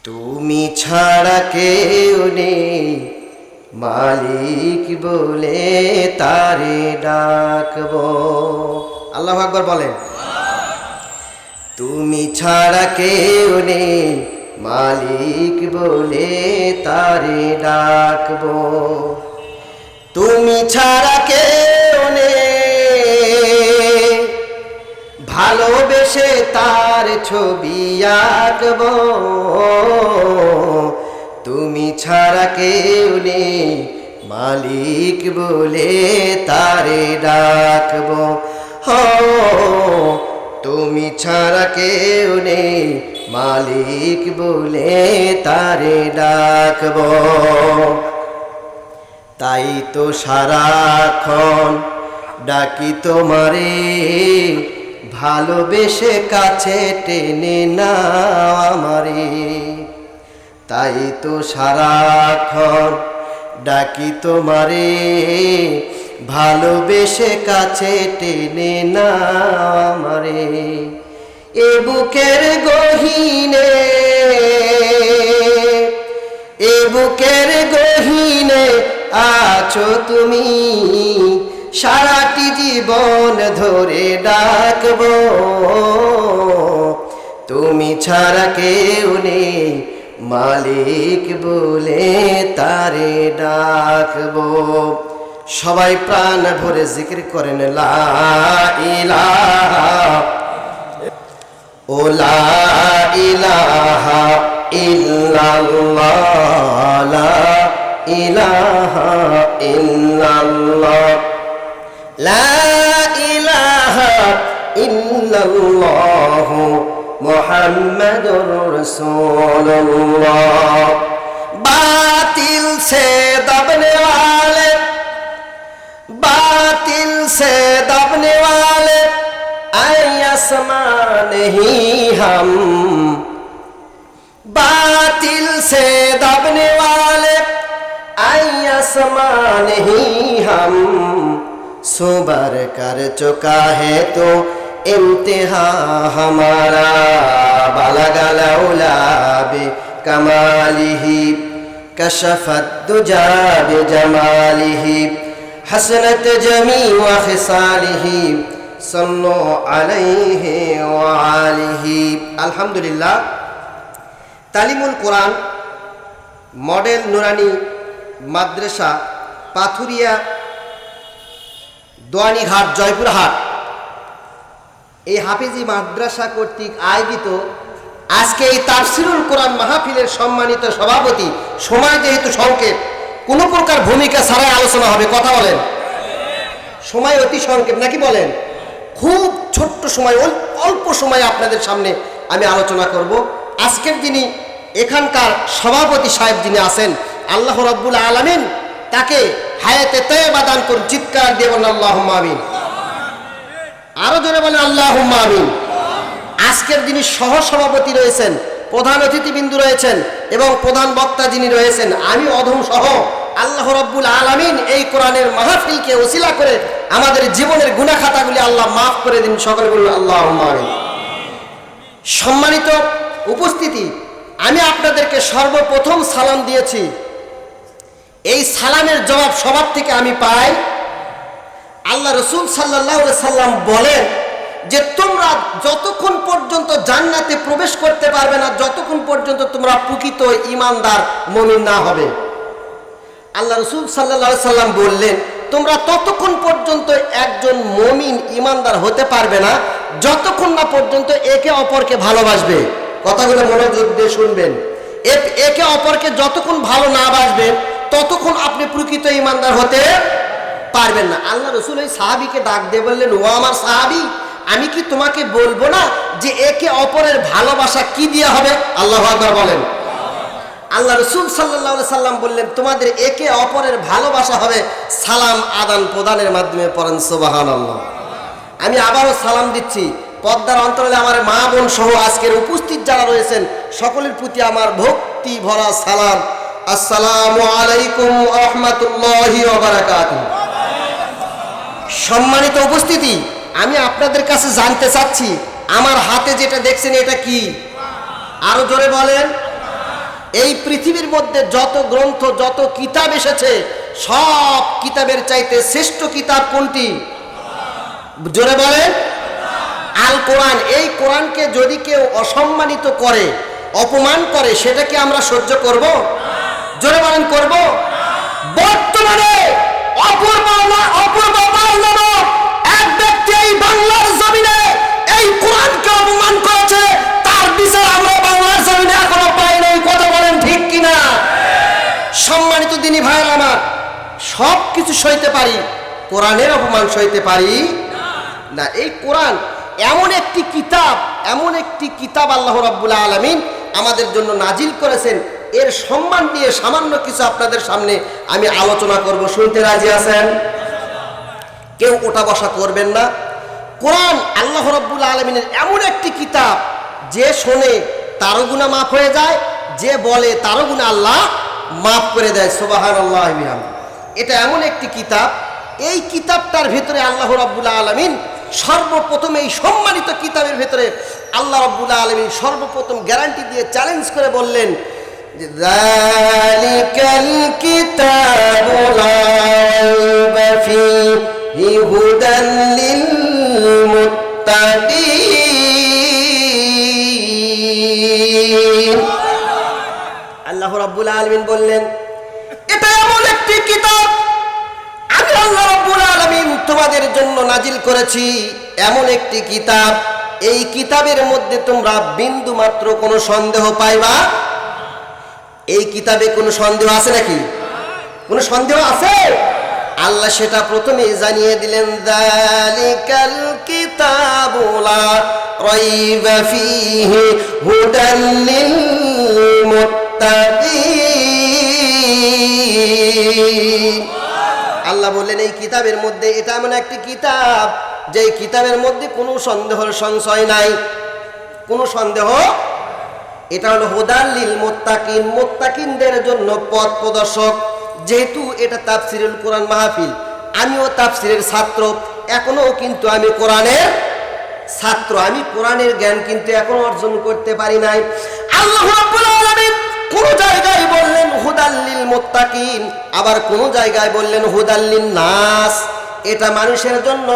তুমি ছাড়া কেউ নেই মালিক বলে তারে ডাকবো। আল্লাহু আকবার বলেন। তুমি ছাড়া কেউ নেই মালিক বলে তারে ডাকবো। তুমি ছাড়া কেউ নেই ভালোবেসে তার ছবি আঁকবো। তুমি ছাড়া কেউ নেই মালিক বলে তারে ডাকবো। হো তুমি ছাড়া কেউ নেই মালিক বলে তারে ডাকবো। তাই তো সারাক্ষণ ডাকি তোমারে, ভালোবেসে কাছে টেনে নাও আমারে। তাই তো সারাক্ষণ ডাকি তোমারে, ভালোবেসে কাছে টেনে নাও আমারে। এ বুকের গহীনে, এ বুকের গহীনে আছো তুমি, সারাটি জীবন ধরে ডাকবো। তুমি ছাড়া কেউ নেই মালিক বলে তারে ডাকবো। সবাই প্রাণ ভরে জিকির করেন লা ইলাহা ও লা ইলাহা ইল্লাল্লাহ, লা ইলাহা ইল্লাল্লাহ, লা ইলাহা ইল্লাল্লাহ মুহাম্মাদুর রাসূলুল্লাহ। बातिल से दबने वाले, बातिल से दबने वाले आए आसमां नहीं हम, बातिल से दबने वाले आए आसमां नहीं हम। सुबर कर चुका है तो इम्तिहा हमारा, बलगल औला बे कमालिही कशफत दुजा बिजमालिही, हसनत जमी व खिसालिही, सल्लु अलैहि व आलिही। अल्हम्दुलिल्लाह। तालिमुल कुरान मॉडल नुरानी माद्रासा पाथुरिया দোয়ানীঘাট জয়পুরহাট, এই হাফিজি মাদ্রাসা কর্তৃক আয়োজিত আজকে এই তাফসিরুল কোরআন মাহফিলের সম্মানিত সভাপতি, সময় যেহেতু সংক্ষেপ, কোনো প্রকার ভূমিকা ছাড়াই আলোচনা হবে। কথা বলেন, সময় অতি সংক্ষেপ নাকি বলেন? খুব ছোট্ট সময়, অল্প সময় আপনাদের সামনে আমি আলোচনা করব। আজকের যিনি এখানকার সভাপতি সাহেব যিনি আছেন, আল্লাহ রাব্বুল আলামিন তাকে হায়াতে তয়্যিবা দান করুন। চিৎকার দিয়ে বলেন আল্লাহুম্মা আমিন। আরো জোরে বলেন আল্লাহুম্মা আমিন। আজকের যিনি সহসভাপতি রয়েছেন, প্রধান অতিথিবৃন্দু রয়েছেন এবং প্রধান বক্তা যিনি রয়েছেন, আমি অধম সহ আল্লাহ রাব্বুল আলামিন এই কোরআনের মাহফিলকে ওসিলা করে আমাদের জীবনের গুনাহ খাতাগুলি আল্লাহ মাফ করে দিন। সকলে বলুন আল্লাহুম্মা আমিন। সম্মানিত উপস্থিতি, আমি আপনাদেরকে সর্বপ্রথম সালাম দিয়েছি। এই সালামের জবাব সবার থেকে আমি পাই। আল্লাহ রাসূল সাল্লাল্লাহু আলাইহি সাল্লাম বলেন যে তোমরা যতক্ষণ পর্যন্ত জান্নাতে প্রবেশ করতে পারবে না, যতক্ষণ পর্যন্ত তোমরা প্রকৃত ঈমানদার মুমিন না হবে। আল্লাহ রাসূল সাল্লাল্লাহু আলাইহি সাল্লাম বললেন তোমরা ততক্ষণ পর্যন্ত একজন মুমিন ঈমানদার হতে পারবে না যতক্ষণ না পর্যন্ত একে অপরকে ভালোবাসবে। কথাগুলো মনোযোগ দিয়ে শুনবেন। একে অপরকে যতক্ষণ ভালো না বাসবেন ততক্ষণ আপনি প্রকৃত ঈমানদার হতে পারবেন না। আল্লাহ রাসূল এই সাহাবীকে ডাক দিয়ে বললেন, ও আমার সাহাবী, আমি কি তোমাকে বলবো না যে একে অপরের ভালোবাসা কি দিয়ে হবে? আল্লাহু আকবার বলেন। আল্লাহ রাসূল সাল্লাল্লাহু আলাইহি সাল্লাম বললেন তোমাদের একে অপরের ভালোবাসা হবে সালাম আদান প্রদানের মাধ্যমে। পড়েন সুবহানাল্লাহ। আমি আবারও সালাম দিচ্ছি। পর্দার অন্তরালে আমার মা বোন সহ আজকের উপস্থিত যারা রয়েছেন সকলের প্রতি আমার ভক্তি ভরা সালাম। আসসালামু আলাইকুম ওয়া রাহমাতুল্লাহি ওয়া বারাকাতুহু। সম্মানিত উপস্থিতি, আমি আপনাদের কাছে জানতে চাচ্ছি আমার হাতে যেটা দেখছেন এটা কি? আরো জোরে বলেন। এই পৃথিবীর মধ্যে যত গ্রন্থ যত কিতাব এসেছে সব কিতাবের চাইতে শ্রেষ্ঠ কিতাব কোনটি? জোরে বলেন। আল কোরআন। এই কোরআনকে যদি কেউ অসম্মানিত করে, অপমান করে, সেটাকে আমরা সহ্য করব? জোরে বলেন, করব? বর্তমানে অপূর্ব নামক এক ব্যক্তি এই বাংলার জমিনে এই কোরআনকে অপমান করেছে, তার বিচার আমরা বাংলার জমিনে এখনো পাই নাই। কথা বলেন ঠিক কিনা? সম্মানিত দিনী ভাইয়েরা আমার, সব কিছু সইতে পারি, কোরআনের অপমান সইতে পারি না। এই কোরআন এমন একটি কিতাব আল্লাহ রাব্বুল আলামিন আমাদের জন্য নাজিল করেছেন। এর সম্মান নিয়ে সামান্য কিছু আপনাদের সামনে আমি আলোচনা করব। শুনতে রাজি আছেন? কেউ ওঠা বসা করবেন না। কোরআন আল্লাহ রাব্বুল আলামিনের এমন একটি কিতাব, যে শোনে তারও গুনাহ মাফ হয়ে যায়, যে বলে তারও গুনাহ আল্লাহ মাফ করে দেয়। সুবহানাল্লাহ। এটা এমন একটি কিতাব, এই কিতাবটার ভিতরে আল্লাহ রাব্বুল আলামিন সর্বপ্রথম, এই সম্মানিত কিতাবের ভিতরে আল্লাহ রাব্বুল আলামিন সর্বপ্রথম গ্যারান্টি দিয়ে চ্যালেঞ্জ করে বললেন যে যালিকাল কিতাবু লা রাইবা ফীহি হুদাল লিল মুত্তাকিন। আল্লাহ রাব্বুল আলামিন বললেন, এটা এমন একটি কিতাব আমি আল্লাহ রাব্বুল আলামিন তোমাদের জন্য নাজিল করেছি, এমন একটি কিতাব, এই কিতাবের মধ্যে তোমরা বিন্দু মাত্র কোনো সন্দেহ পাইবা। এই কিতাবে কোনো সন্দেহ আছে নাকি? কোনো সন্দেহ আছে? আল্লাহ সেটা প্রথমেই জানিয়ে দিলেন, যালিকাল কিতাবু লা রাইবা ফীহি হুদাল লিল মুত্তাকিন। আল্লাহ বললেন, এই কিতাবের মধ্যে, এটা এমন একটি কিতাব যে কিতাবের মধ্যে কোনো সন্দেহের সংশয় নাই, কোনো সন্দেহ। এটা হলো হুদাল লিল মুত্তাকিন, মুত্তাকিনদের জন্য পথ প্রদর্শক। যেহেতু এটা তাফসিরুল কোরআন মাহফিল, আমিও তাফসিরের ছাত্র, এখনো কিন্তু আমি কোরআনের ছাত্র, আমি কোরআনের জ্ঞান কিন্তু এখনো অর্জন করতে পারি নাই। আল্লাহ রাব্বুল আলামিন কোন জায়গায় বললেন হুদাল লিল মুত্তাকিন, আবার কোন জায়গায় বললেন হুদাল লিন নাস। এটা মানুষের জন্য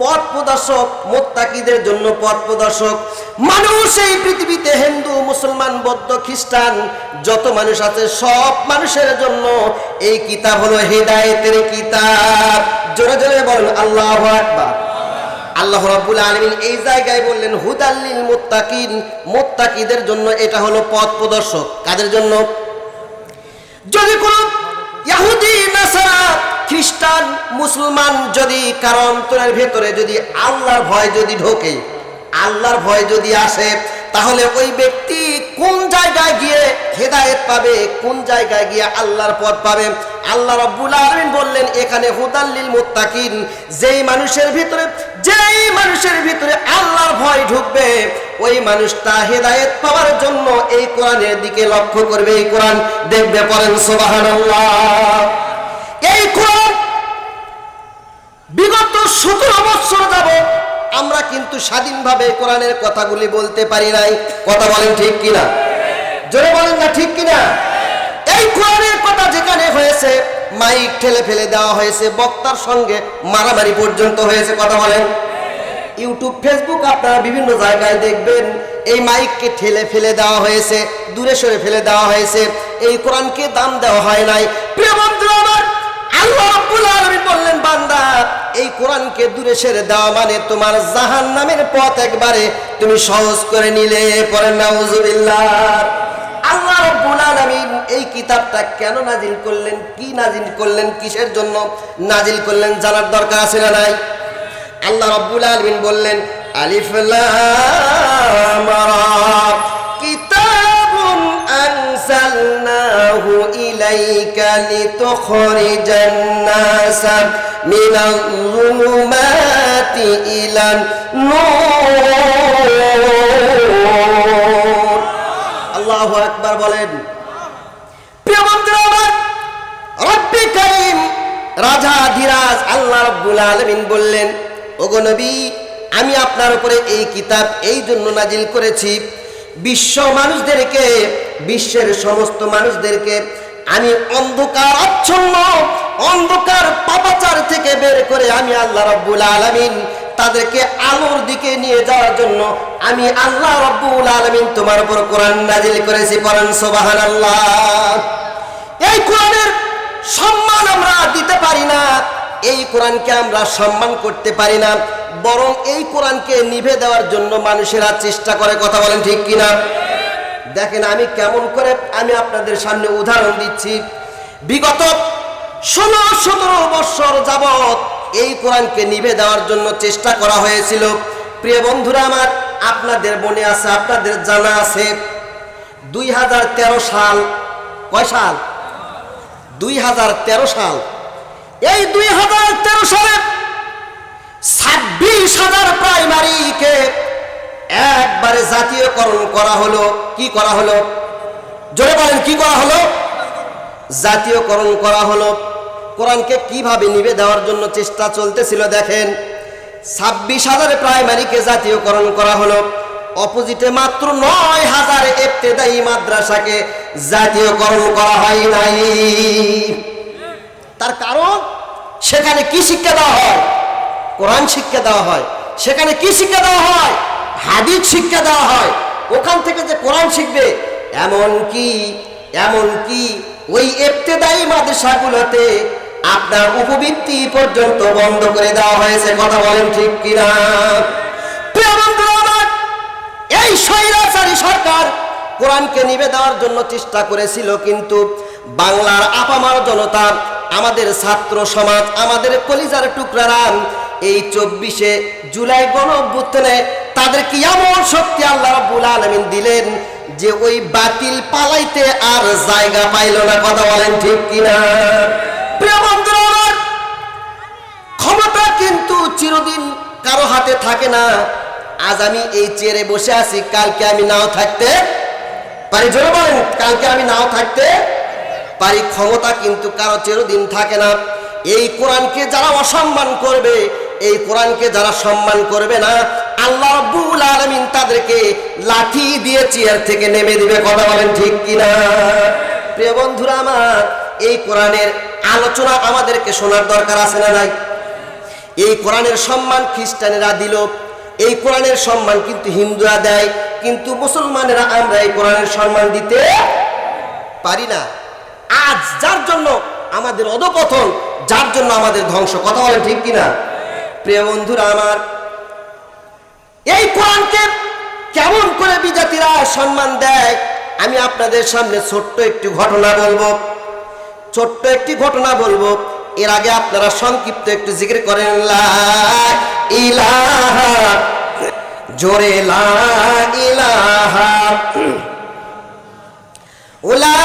পথ প্রদর্শক, মুত্তাকিদের জন্য পথ প্রদর্শক। মানুষ এই পৃথিবীতে হিন্দু, মুসলমান, বৌদ্ধ, খ্রিস্টান যত মানুষ আছে সব মানুষের জন্য এই কিতাব হলো হিদায়াতের কিতাব। জোরে জোরে বলেন আল্লাহু আকবার। আল্লাহ রাব্বুল আলামিন এই জায়গায় বললেন হুদাল লিল মুত্তাকিন, মুত্তাকিদের জন্য এটা হলো পথ প্রদর্শক। কাদের জন্য? যদি কোন ইহুদি, নাসারা, খ্রিস্টান, মুসলমান যদি কারো অন্তরের ভেতরে যদি আল্লাহর ভয় যদি ঢোকে, আল্লাহর ভয় যদি আসে, তাহলে ওই ব্যক্তি কোন জায়গায় গিয়ে হেদায়েত পাবে, কোন জায়গায় গিয়ে আল্লাহর পথ পাবে? আল্লাহ রাব্বুল আলামিন বললেন এখানে হুদাল লিল মুত্তাকিন, যেই মানুষের ভিতরে আল্লাহর ভয় ঢুকবে, ওই মানুষটা হেদায়েত পাওয়ার জন্য এই কোরআনের দিকে লক্ষ্য করবে, এই কোরআন দেখবে। পড়েন সুবহানাল্লাহ। এই কোরআন বিগত 17 বছর যাবত আমরা কিন্তু স্বাধীনভাবে কোরআনের কথাগুলি বলতে পারি নাই। কথা বলেন ঠিক কিনা? জোরে বলেন না ঠিক কিনা? এই কোরআনের কথা যেখানে হয়েছে মাইক ঠেলে ফেলে দেওয়া হয়েছে, বক্তার সঙ্গে মারামারি পর্যন্ত হয়েছে। কথা বলেন। ইউটিউব, ফেসবুক আপনারা বিভিন্ন জায়গায় দেখবেন এই মাইককে ঠেলে ফেলে দেওয়া হয়েছে, দূরে সরে ফেলে দেওয়া হয়েছে, এই কোরআনকে দাম দেওয়া হয় নাই। প্রিয় বন্ধু আমার, আল্লাহ রাব্বুল আলামিন বললেন, বান্দা এই কোরআনকে দূরে সরে দেওয়া মানে তোমার জাহান্নামের পথ একবারে তুমি সহজ করে নিলে। পড়েন নাউজুবিল্লাহ। আল্লাহ রাব্বুল আলামিন এই কিতাবটা কেন নাজিল করলেন, কি নাজিল করলেন, কিসের জন্য নাজিল করলেন জানার দরকার আছে না নাই? আল্লাহ রাব্বুল আলামিন বললেন, আলিফ লাম রা কিতাবুন আনসালনাহু ইলাইকা লিতুখরিজান নাসা মিনাল যুলুমাতি ইলান নূর। আল্লাহু আকবার বলেন। প্রিয় বন্ধুরা আমার, রব্বে কারীম, রাজা ধীরাজ আল্লাহ রাব্বুল আলামিন বললেন, ওগো নবী, আমি আপনার উপরে এই কিতাব এই জন্য নাজিল করেছি বিশ্ব মানুষদেরকে, বিশ্বের সমস্ত মানুষদেরকে আমি অন্ধকার আচ্ছন্ন, অন্ধকার পাপাচার থেকে বের করে আমি আল্লাহ রাব্বুল আলামিন তাদেরকে আলোর দিকে নিয়ে যাওয়ার জন্য আমি আল্লাহ রাব্বুল আলামিন তোমার উপর কোরআন নাজিল করেছি। পড়েন সুবহানাল্লাহ। এই কোরআনের সম্মান আমরা দিতে পারি না, এই কোরআনকে আমরা সম্মান করতে পারি না, বরং এই কোরআনকে নিভে দেওয়ার জন্য মানুষেরা চেষ্টা করে। কথা বলেন ঠিক কিনা? দেখেন আমি কেমন করে আমি আপনাদের সামনে উদাহরণ দিচ্ছি। বিগত 16-17 বছর যাবত এই কোরআনকে নিভে দেওয়ার জন্য চেষ্টা করা হয়েছিল। প্রিয় বন্ধুরা আমার, আপনাদের মনে আছে, আপনাদের জানা আছে 2013 সাল, কয় সাল? 2013 সাল। এই 2013 সালে 26,000 প্রাইমারিকে একবারে জাতীয়করণ করা হলো। কি করা হলো? জোরে বলেন, কি করা হলো? জাতীয়করণ করা হলো। কোরআনকে কিভাবে নিভে দেওয়ার জন্য চেষ্টা চলতেছিল দেখেন। 26,000 প্রাইমারিকে জাতীয়করণ করা হলো, অপোজিটে মাত্র 9,000 ইবতেদায়ী মাদ্রাসাকে জাতীয়করণ করা হয় নাই। তার কারণ সেখানে কি শিক্ষা দেওয়া হয়? কোরআন শিক্ষা দেওয়া হয়। সেখানে কি শিক্ষা দেওয়া হয়? হাদিস শিক্ষা দেওয়া হয়। ওখান থেকে যে কোরআন শিখবে, এমনকি ওই ইবতেদায়ী মাদ্রাসাগুলোতে আপনার উপবৃত্তি পর্যন্ত বন্ধ করে দেওয়া হয়েছে। কথা বলেন ঠিক কিনা? প্রিয় বন্ধুরা আমার, এই স্বৈরাচারী সরকার কোরআনকে নিভে দেওয়ার জন্য চেষ্টা করেছিল, কিন্তু বাংলার আপামার জনতা, আমাদের ছাত্র সমাজ, আমাদের কলিজার টুকরারা এই 24শে জুলাই গণঅভ্যুত্থানে তাদেরকে এমন শক্তি আল্লাহ রাব্বুল আলামিন দিলেন যে ওই বাতিল পালাইতে আর জায়গা পাইল না। কথা বলেন ঠিক কিনা? প্রিয় বন্ধুরা আমার, ক্ষমতা কিন্তু চিরদিন কারো হাতে থাকে না। আজ আমি এই চেয়ারে বসে আছি, কালকে আমি নাও থাকতে পারি। জোরে বলেন, কালকে আমি নাও থাকতে পারি। ক্ষমতা কিন্তু কারো চিরদিন থাকে না। এই কোরআনকে যারা অসম্মান করবে, এই কোরআনকে যারা সম্মান করবে না, আল্লাহ রাব্বুল আলামিন তাদেরকে লাঠি দিয়ে চেয়ার থেকে নেমে দিবে। কথা বলেন ঠিক কিনা? প্রিয় বন্ধুরা আমার, এই কোরআনের আলোচনা আমাদেরকে শোনার দরকার আছে না নাই? এই কোরআনের সম্মান খ্রিস্টানেরা দিল, এই কোরআনের সম্মান কিন্তু হিন্দুরা দেয়, কিন্তু মুসলমানেরা আমরা এই কোরআনের সম্মান দিতে পারি না। আজ যার জন্য আমাদের অধঃপতন, যার জন্য আমাদের ধ্বংস। কথা বলেন ঠিক কিনা? প্রিয় বন্ধুরা আমার, এই কোরআনকে কেমন করে বিজাতিরা সম্মান দেয় আমি আপনাদের সামনে ছোট্ট একটি ঘটনা বলবো। এর আগে আপনারা সংক্ষিপ্ত একটু জিকির করেন, লা ইলাহা, জোরে লা ইলাহা, লা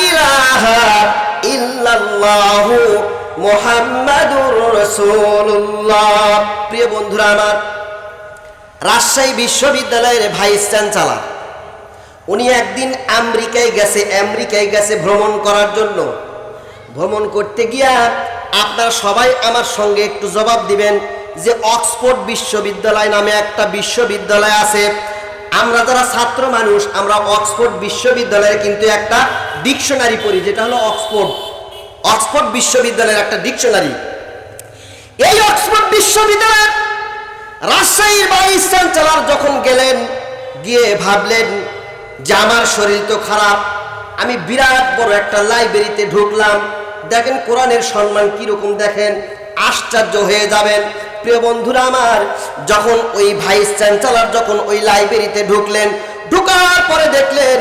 ইলাহা ইল্লাল্লাহু মুহাম্মাদুর রাসূলুল্লাহ। প্রিয় বন্ধুরা আমার, রাজশাহী বিশ্ববিদ্যালয়ের ভাইস চ্যান্সেলর, উনি একদিন আমেরিকায় গেছে ভ্রমণ করার জন্য। ভ্রমণ করতে গিয়া আপনারা সবাই আমার সঙ্গে একটু জবাব দিবেন যে অক্সফোর্ড বিশ্ববিদ্যালয় নামে একটা বিশ্ববিদ্যালয় আছে। আমরা যারা ছাত্র মানুষ, আমরা অক্সফোর্ড বিশ্ববিদ্যালয়ের কিন্তু একটা ডিকশনারি পড়ি, যেটা হলো অক্সফোর্ড বিশ্ববিদ্যালয়ের একটা ডিকশনারি। এই অক্সফোর্ড বিশ্ববিদ্যালয়ের রাজশাহীর ভাইস চ্যান্সেলর যখন গেলেন, গিয়ে ভাবলেন যে আমার শরীর তো খারাপ, আমি বিরাট বড় একটা লাইব্রেরিতে ঢুকলাম। দেখেন কোরআনের সম্মান কিরকম, দেখেন আশ্চর্য হয়ে যাবেন। প্রিয় বন্ধুরা আমার, যখন ওই ভাইস চ্যান্সেলর যখন ওই লাইব্রেরিতে ঢুকলেন, ঢুকার পরে দেখলেন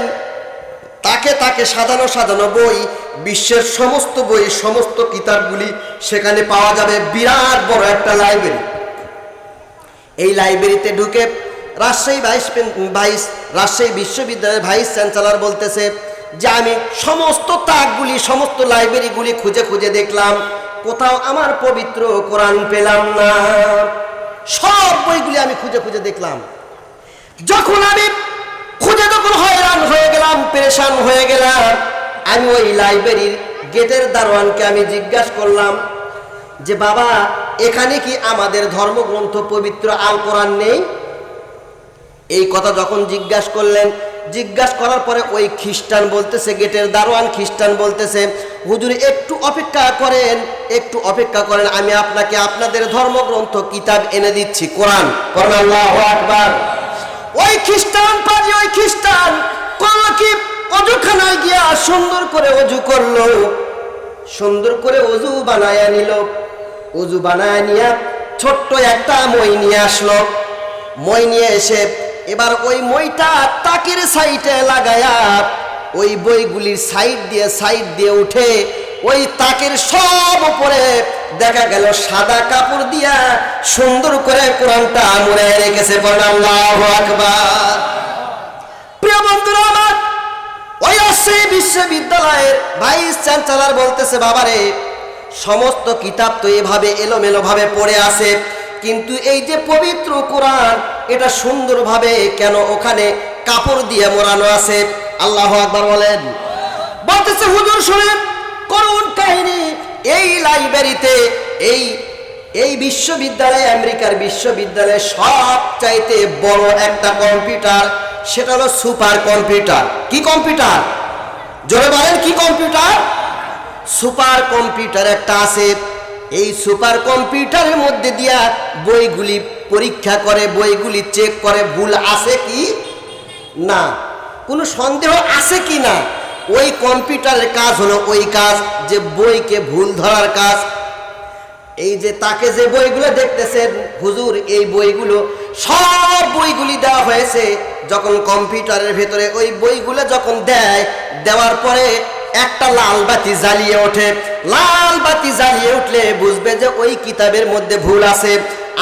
তাকে সাজানো বই, বিশ্বের সমস্ত বই, সমস্ত কিতাবগুলি সেখানে পাওয়া যাবে। বিরাট বড় একটা লাইব্রেরি। এই লাইব্রেরিতে ঢুকে রাজশাহী বিশ্ববিদ্যালয়ের ভাইস চ্যান্সেলর বলতেছে যে আমি সমস্ত তাকগুলি, সমস্ত লাইব্রেরিগুলি খুঁজে দেখলাম, কোথাও আমার পবিত্র কোরআন পেলাম না। সব বইগুলি আমি খুঁজে দেখলাম। যখন আমি তখন হয়রান হয়ে গেলাম, পেরেশান হয়ে গেলাম। আমি ওই লাইব্রেরির গেটের দারোয়ানকে আমি জিজ্ঞাসা করলাম যে বাবা, এখানে কি আমাদের ধর্মগ্রন্থ পবিত্র আল কোরআন নেই? এই কথা যখন জিজ্ঞাসা করলেন, জিজ্ঞাসা করার পরে ওই খ্রিস্টান বলতেছে, গেটের দারোয়ান খ্রিস্টান বলতেছে, হুজুর একটু অপেক্ষা করেন, একটু অপেক্ষা করেন, আমি আপনাকে আপনাদের ধর্মগ্রন্থ কিতাব এনে দিচ্ছি, কোরআন। আল্লাহু আকবার। ওই খ্রিস্টান পাজি, ওই খ্রিস্টান করলো কি, অজুখানায় গিয়া সুন্দর করে অজু করলো, সুন্দর করে অজু বানায়া নিল। অজু বানায়া নিয়ে ছোট্ট একটা মই নিয়ে আসলো। মই নিয়ে এসে এবার ওই মইটা তাকের সাইডে লাগায়া ওই বইগুলির সাইড দিয়ে উঠে ওই তাকের সব উপরে দেখা গেল সাদা কাপড় দিয়া সুন্দর করে কোরআনটা মুড়ে রেখেছে। আল্লাহু আকবার। প্রিয় বন্ধুরা আমার, ওই বিশ্ববিদ্যালয়ের ভাইস চ্যান্সেলর বলতেছে, বাবারে সমস্ত কিতাব তো এভাবে এলোমেলো ভাবে পড়ে আছে, কিন্তু এই যে পবিত্র কোরআন এটা সুন্দরভাবে কেন ওখানে কাপড় দিয়ে মোড়ানো আছে? আল্লাহু আকবার বলেন। বলতেছে, হুজুর শুনেন করুণ কাহিনী। এই লাইব্রেরিতে এই বিশ্ববিদ্যালয়ে, আমেরিকার বিশ্ববিদ্যালয়ে সবচাইতে বড় একটা কম্পিউটার, সেটা হলো সুপার কম্পিউটার। কি কম্পিউটার? জোরে বলেন, কি কম্পিউটার? সুপার কম্পিউটার একটা আছে। এই সুপার কম্পিউটারের মধ্যে দিয়া বইগুলি পরীক্ষা করে, বইগুলি চেক করে ভুল আছে কি না, কোনো সন্দেহ আছে কি না। ওই কম্পিউটারের কাজ হলো ওই কাজ যে বইকে ভুল ধরার কাজ। এই যে তাকে যে বইগুলো দেখতেছেন হুজুর, এই বইগুলো সব বইগুলি দেওয়া হয়েছে। যখন কম্পিউটারের ভেতরে ওই বইগুলো যখন দেওয়ার পরে একটা লাল বাতি জ্বালিয়ে ওঠে। লাল বাতি জ্বালিয়ে উঠলে বুঝবে যে ওই কিতাবের মধ্যে ভুল আছে।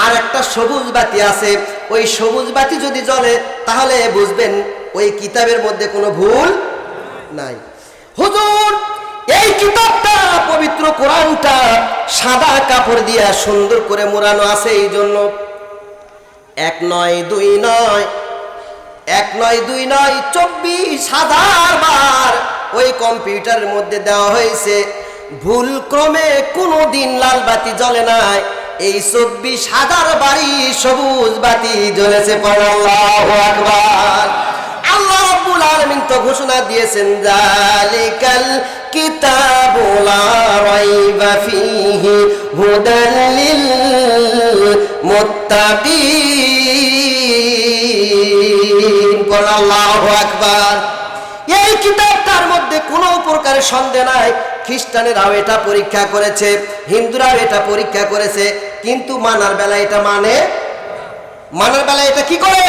আর একটা সবুজ বাতি আছে, ওই সবুজ বাতি যদি জ্বলে তাহলে বুঝবেন ওই কিতাবের মধ্যে কোনো ভুল নাই। হুজুর, এই কিতাবটা পবিত্র কোরআনটা সাদা কাপড় দিয়া সুন্দর করে মোড়ানো আছে। এই জন্য এক নয় দুই নয় 24,000 বার ওই কম্পিউটারের মধ্যে দেওয়া হয়েছে। ভুল ক্রমে কোনো দিন লাল বাতি জ্বলে নাই, এই 24,000 বারই সবুজ বাতি জ্বলেছে। আল্লাহু আকবার। আল্লাহ রাব্বুল আলামিন তো ঘোষণা দিয়েছেন, যালিকাল কিতাবু লা রাইবা ফীহি হুদাল লিল মুত্তাকিন। আল্লাহু আকবার। এই কিতাবটার মধ্যে কোনো প্রকারের সন্দেহ নাই। খ্রিস্টানেরাও এটা পরীক্ষা করেছে, হিন্দুরাও এটা পরীক্ষা করেছে, কিন্তু মানার বেলা এটা মানার বেলা এটা কি করে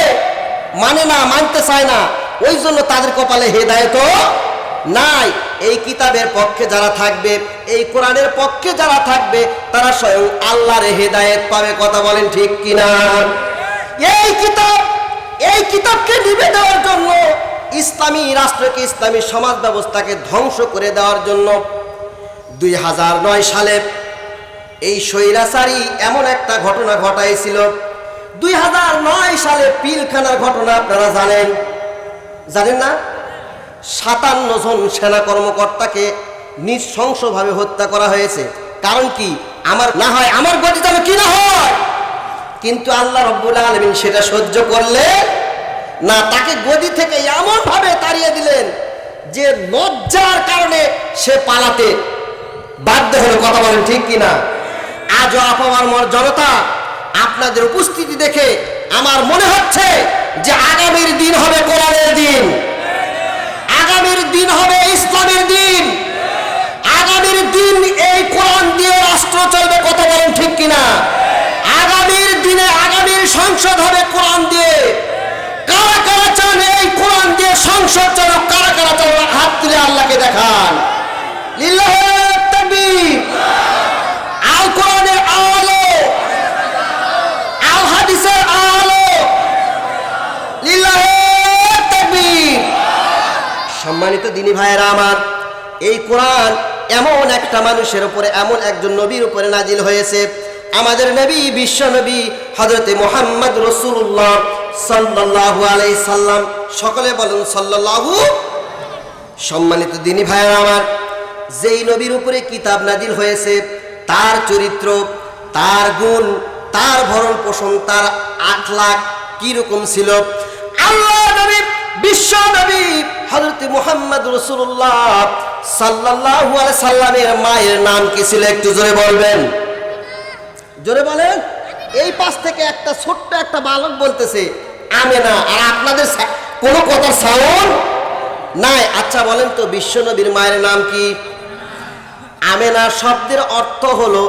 মানে না, মানতে চায় না। ওই জন্য তাদের কপালে হেদায়েত নাই। এই কিতাবের পক্ষে যারা থাকবে, এই কোরআনের পক্ষে যারা থাকবে, তারা স্বয়ং আল্লাহর হেদায়েত পাবে। কথা বলেন ঠিক কিনা? এই কিতাবকে নিভে দেওয়ার জন্য, ইসলামী রাষ্ট্রকে, ইসলামী সমাজ ব্যবস্থাকে ধ্বংস করে দেওয়ার জন্য 2009 সালে এই স্বৈরাচারী এমন একটা ঘটনা ঘটাইছিল। 2009 সালে পিলখানার ঘটনা আপনারা জানেন না? 57 জন সেনা কর্মকর্তাকে নৃশংসভাবে হত্যা করা হয়েছে। কারণ কি? আমার গতি যেন কি না হয়। কিন্তু আল্লাহ রাব্বুল আলামিন সেটা সহ্য করলে না, তাকে গদি থেকে এমন ভাবে তাড়িয়ে দিলেন যে লজ্জার কারণে সে পালাতে বাধ্য হলো। কথা বলেন ঠিক কিনা? আজও আপামর জনতা, আপনাদের উপস্থিতি দেখে আমার মনে হচ্ছে যে আগামীর দিন হবে কোরআনের দিন, আগামীর দিন হবে ইসলামের দিন, আগামীর দিন এই কোরআন দিয়ে রাষ্ট্র চলবে। কথা বলেন ঠিক কিনা? আগামীর দিনে আগামীর সংসদ হবে কোরআন দিয়ে। কারা কারা চান এই কোরআন দিয়ে সংসদ চলো? কারা কারা চান? হাত তুলে আল্লাহকে দেখান। লিল্লাহি তাকবীর। আল কোরআনের আলো, আল হাদিসের আলো। লিল্লাহি তাকবীর। সম্মানিত দিনী ভাইয়েরা আমার, এই কোরআন এমন একটা মানুষের উপরে, এমন একজন নবীর উপরে নাজিল হয়েছে। আমাদের নবী, বিশ্ব নবী হযরতে মুহাম্মদ রাসূলুল্লাহ সাল্লাল্লাহু আলাইহি সাল্লাম। সকলে বলুন সাল্লাল্লাহু। সম্মানিত দিনী ভাইয়েরা আমার, যেই নবীর উপরে কিতাব নাজিল হয়েছে, তার চরিত্র, তার গুণ, তার ভরণ পোষণ, তার আখলাক কি রকম ছিল? আল্লাহ নবী বিশ্ব নবী হযরত মুহাম্মদ রাসূলুল্লাহ সাল্লাল্লাহু আলাইহি সাল্লামের মায়ের নাম কি ছিল একটু জোরে বলবেন, জোরে বলেন। এই পাশ থেকে একটা ছোট্ট একটা বালক বলতেছে আমেনা, আর আপনাদের কোনো কথার সাউন্ড নাই। আচ্ছা বলেন তো বিশ্ব নবীর মায়ের নাম কি? আমেনা শব্দের অর্থ হলো